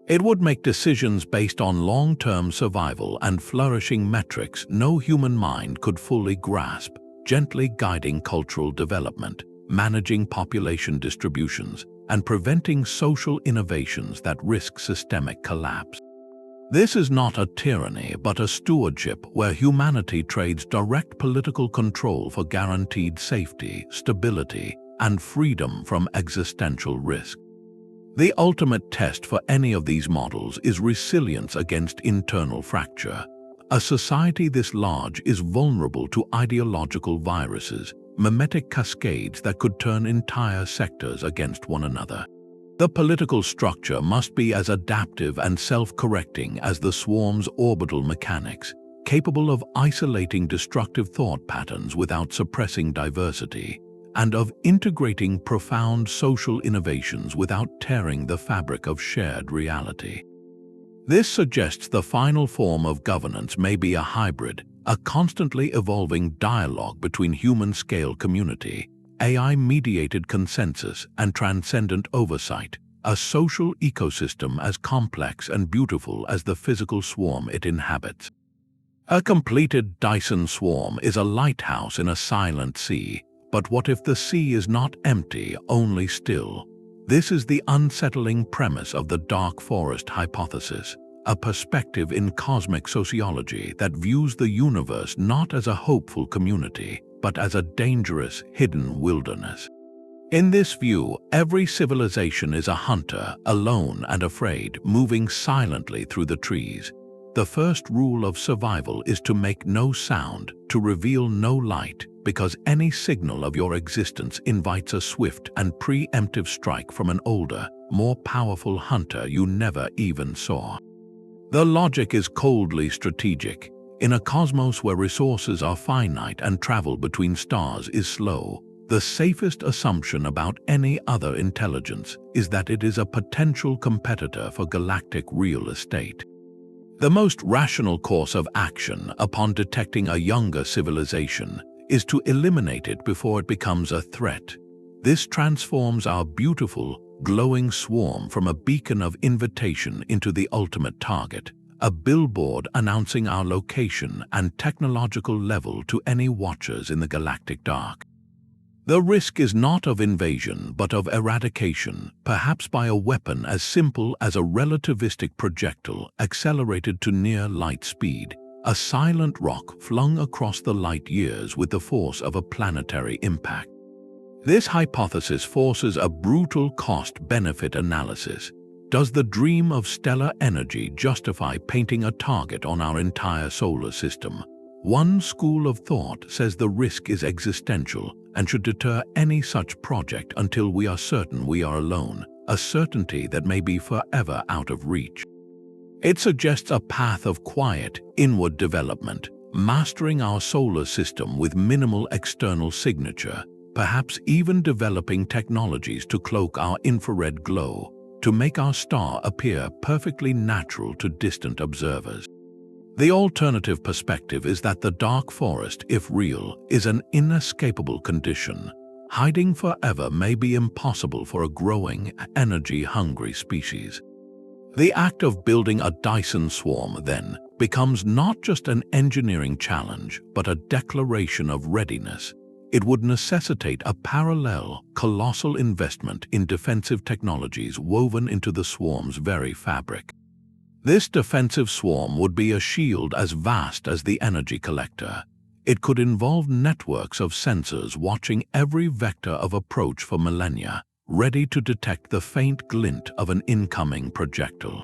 It would make decisions based on long-term survival and flourishing metrics no human mind could fully grasp, gently guiding cultural development, managing population distributions, and preventing social innovations that risk systemic collapse. This is not a tyranny but a stewardship where humanity trades direct political control for guaranteed safety, stability, and freedom from existential risk. The ultimate test for any of these models is resilience against internal fracture. A society this large is vulnerable to ideological viruses, mimetic cascades that could turn entire sectors against one another. The political structure must be as adaptive and self-correcting as the swarm's orbital mechanics, capable of isolating destructive thought patterns without suppressing diversity, and of integrating profound social innovations without tearing the fabric of shared reality. This suggests the final form of governance may be a hybrid, a constantly evolving dialogue between human-scale community, AI-mediated consensus, and transcendent oversight, a social ecosystem as complex and beautiful as the physical swarm it inhabits. A completed Dyson Swarm is a lighthouse in a silent sea, but what if the sea is not empty, only still? This is the unsettling premise of the dark forest hypothesis, a perspective in cosmic sociology that views the universe not as a hopeful community, but as a dangerous, hidden wilderness. In this view, every civilization is a hunter, alone and afraid, moving silently through the trees. The first rule of survival is to make no sound, to reveal no light, because any signal of your existence invites a swift and preemptive strike from an older, more powerful hunter you never even saw. The logic is coldly strategic. In a cosmos where resources are finite and travel between stars is slow, the safest assumption about any other intelligence is that it is a potential competitor for galactic real estate. The most rational course of action upon detecting a younger civilization is to eliminate it before it becomes a threat. This transforms our beautiful, glowing swarm from a beacon of invitation into the ultimate target, a billboard announcing our location and technological level to any watchers in the galactic dark. The risk is not of invasion but of eradication, perhaps by a weapon as simple as a relativistic projectile accelerated to near light speed, a silent rock flung across the light years with the force of a planetary impact. This hypothesis forces a brutal cost-benefit analysis. Does the dream of stellar energy justify painting a target on our entire solar system? One school of thought says the risk is existential and should deter any such project until we are certain we are alone, a certainty that may be forever out of reach. It suggests a path of quiet, inward development, mastering our solar system with minimal external signature, perhaps even developing technologies to cloak our infrared glow, to make our star appear perfectly natural to distant observers. The alternative perspective is that the dark forest, if real, is an inescapable condition. Hiding forever may be impossible for a growing, energy-hungry species. The act of building a Dyson Swarm, then, becomes not just an engineering challenge, but a declaration of readiness. It would necessitate a parallel, colossal investment in defensive technologies woven into the swarm's very fabric. This defensive swarm would be a shield as vast as the energy collector. It could involve networks of sensors watching every vector of approach for millennia, ready to detect the faint glint of an incoming projectile.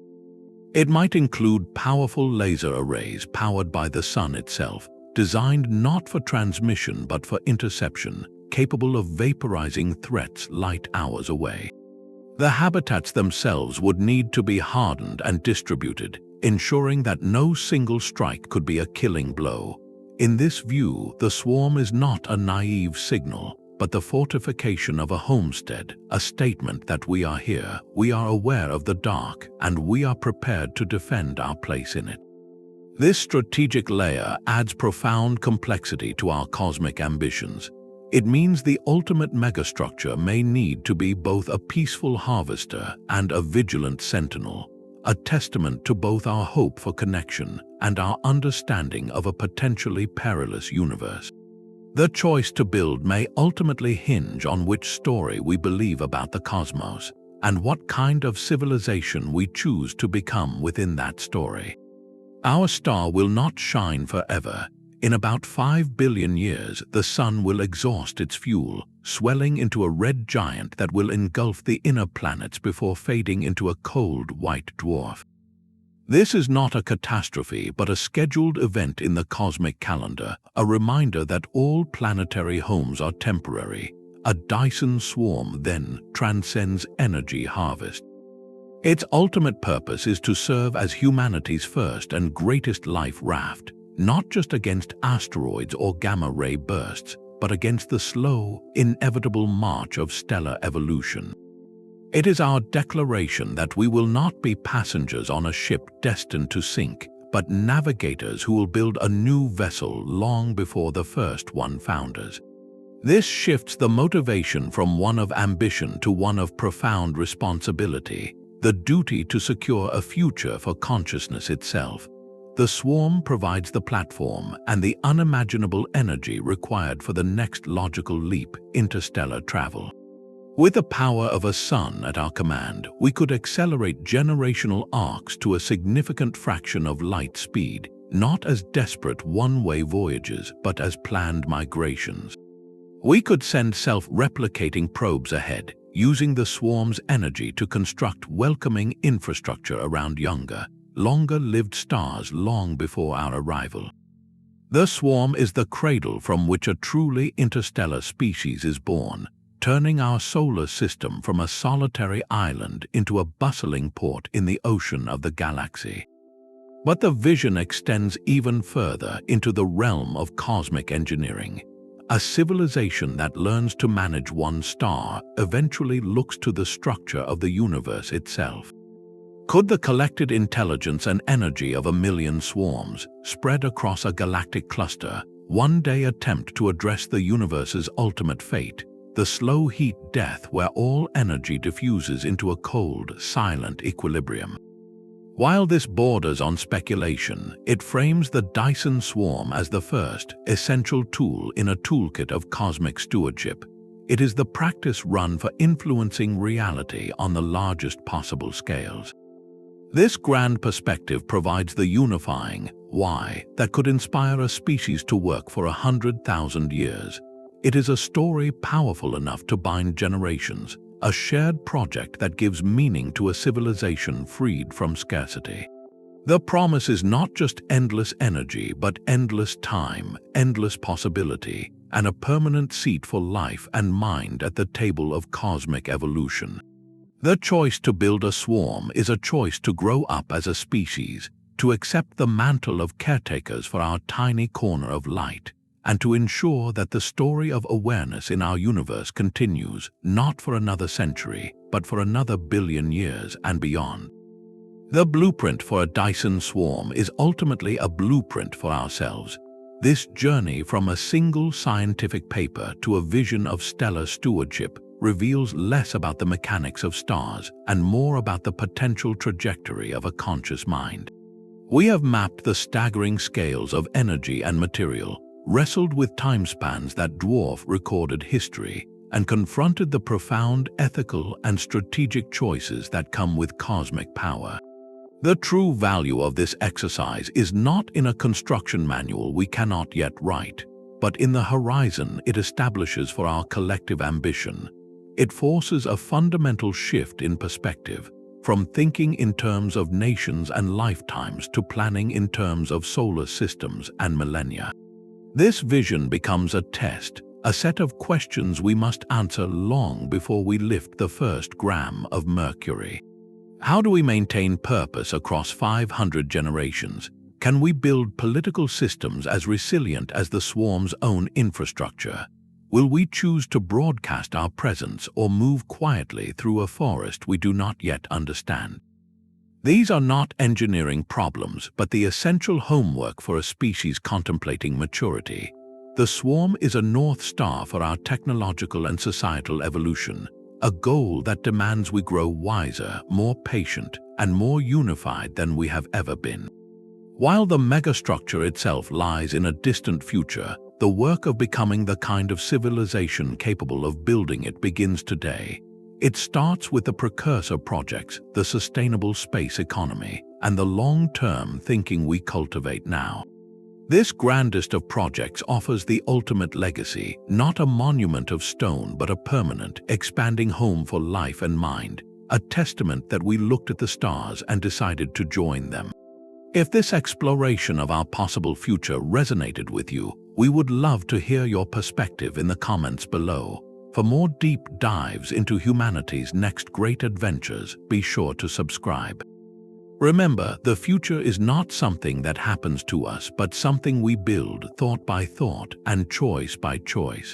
It might include powerful laser arrays powered by the sun itself, designed not for transmission but for interception, capable of vaporizing threats light hours away. The habitats themselves would need to be hardened and distributed, ensuring that no single strike could be a killing blow. In this view, the swarm is not a naive signal, but the fortification of a homestead, a statement that we are here, we are aware of the dark, and we are prepared to defend our place in it. This strategic layer adds profound complexity to our cosmic ambitions. It means the ultimate megastructure may need to be both a peaceful harvester and a vigilant sentinel, a testament to both our hope for connection and our understanding of a potentially perilous universe. The choice to build may ultimately hinge on which story we believe about the cosmos and what kind of civilization we choose to become within that story. Our star will not shine forever. In about 5 billion years, the sun will exhaust its fuel, swelling into a red giant that will engulf the inner planets before fading into a cold white dwarf. This is not a catastrophe but a scheduled event in the cosmic calendar, a reminder that all planetary homes are temporary. A Dyson Swarm, then, transcends energy harvest. Its ultimate purpose is to serve as humanity's first and greatest life raft, not just against asteroids or gamma-ray bursts, but against the slow, inevitable march of stellar evolution. It is our declaration that we will not be passengers on a ship destined to sink, but navigators who will build a new vessel long before the first one founders. This shifts the motivation from one of ambition to one of profound responsibility, the duty to secure a future for consciousness itself. The swarm provides the platform and the unimaginable energy required for the next logical leap, interstellar travel. With the power of a sun at our command, we could accelerate generational arcs to a significant fraction of light speed, not as desperate one-way voyages, but as planned migrations. We could send self-replicating probes ahead, using the swarm's energy to construct welcoming infrastructure around younger, longer-lived stars long before our arrival. The swarm is the cradle from which a truly interstellar species is born, turning our solar system from a solitary island into a bustling port in the ocean of the galaxy. But the vision extends even further into the realm of cosmic engineering. A civilization that learns to manage one star eventually looks to the structure of the universe itself. Could the collected intelligence and energy of a million swarms, spread across a galactic cluster, one day attempt to address the universe's ultimate fate, the slow heat death where all energy diffuses into a cold, silent equilibrium? While this borders on speculation, it frames the Dyson Swarm as the first, essential tool in a toolkit of cosmic stewardship. It is the practice run for influencing reality on the largest possible scales. This grand perspective provides the unifying why that could inspire a species to work for 100,000 years. It is a story powerful enough to bind generations, a shared project that gives meaning to a civilization freed from scarcity. The promise is not just endless energy, but endless time, endless possibility, and a permanent seat for life and mind at the table of cosmic evolution. The choice to build a swarm is a choice to grow up as a species, to accept the mantle of caretakers for our tiny corner of light, and to ensure that the story of awareness in our universe continues, not for another century, but for another billion years and beyond. The blueprint for a Dyson Swarm is ultimately a blueprint for ourselves. This journey from a single scientific paper to a vision of stellar stewardship reveals less about the mechanics of stars and more about the potential trajectory of a conscious mind. We have mapped the staggering scales of energy and material, wrestled with timespans that dwarf recorded history, and confronted the profound ethical and strategic choices that come with cosmic power. The true value of this exercise is not in a construction manual we cannot yet write, but in the horizon it establishes for our collective ambition. It forces a fundamental shift in perspective, from thinking in terms of nations and lifetimes to planning in terms of solar systems and millennia. This vision becomes a test, a set of questions we must answer long before we lift the first gram of Mercury. How do we maintain purpose across 500 generations? Can we build political systems as resilient as the swarm's own infrastructure? Will we choose to broadcast our presence or move quietly through a forest we do not yet understand? These are not engineering problems, but the essential homework for a species contemplating maturity. The swarm is a North Star for our technological and societal evolution, a goal that demands we grow wiser, more patient, and more unified than we have ever been. While the megastructure itself lies in a distant future, the work of becoming the kind of civilization capable of building it begins today. It starts with the precursor projects, the sustainable space economy, and the long-term thinking we cultivate now. This grandest of projects offers the ultimate legacy, not a monument of stone but a permanent, expanding home for life and mind, a testament that we looked at the stars and decided to join them. If this exploration of our possible future resonated with you, we would love to hear your perspective in the comments below. For more deep dives into humanity's next great adventures, be sure to subscribe. Remember, the future is not something that happens to us, but something we build thought by thought and choice by choice.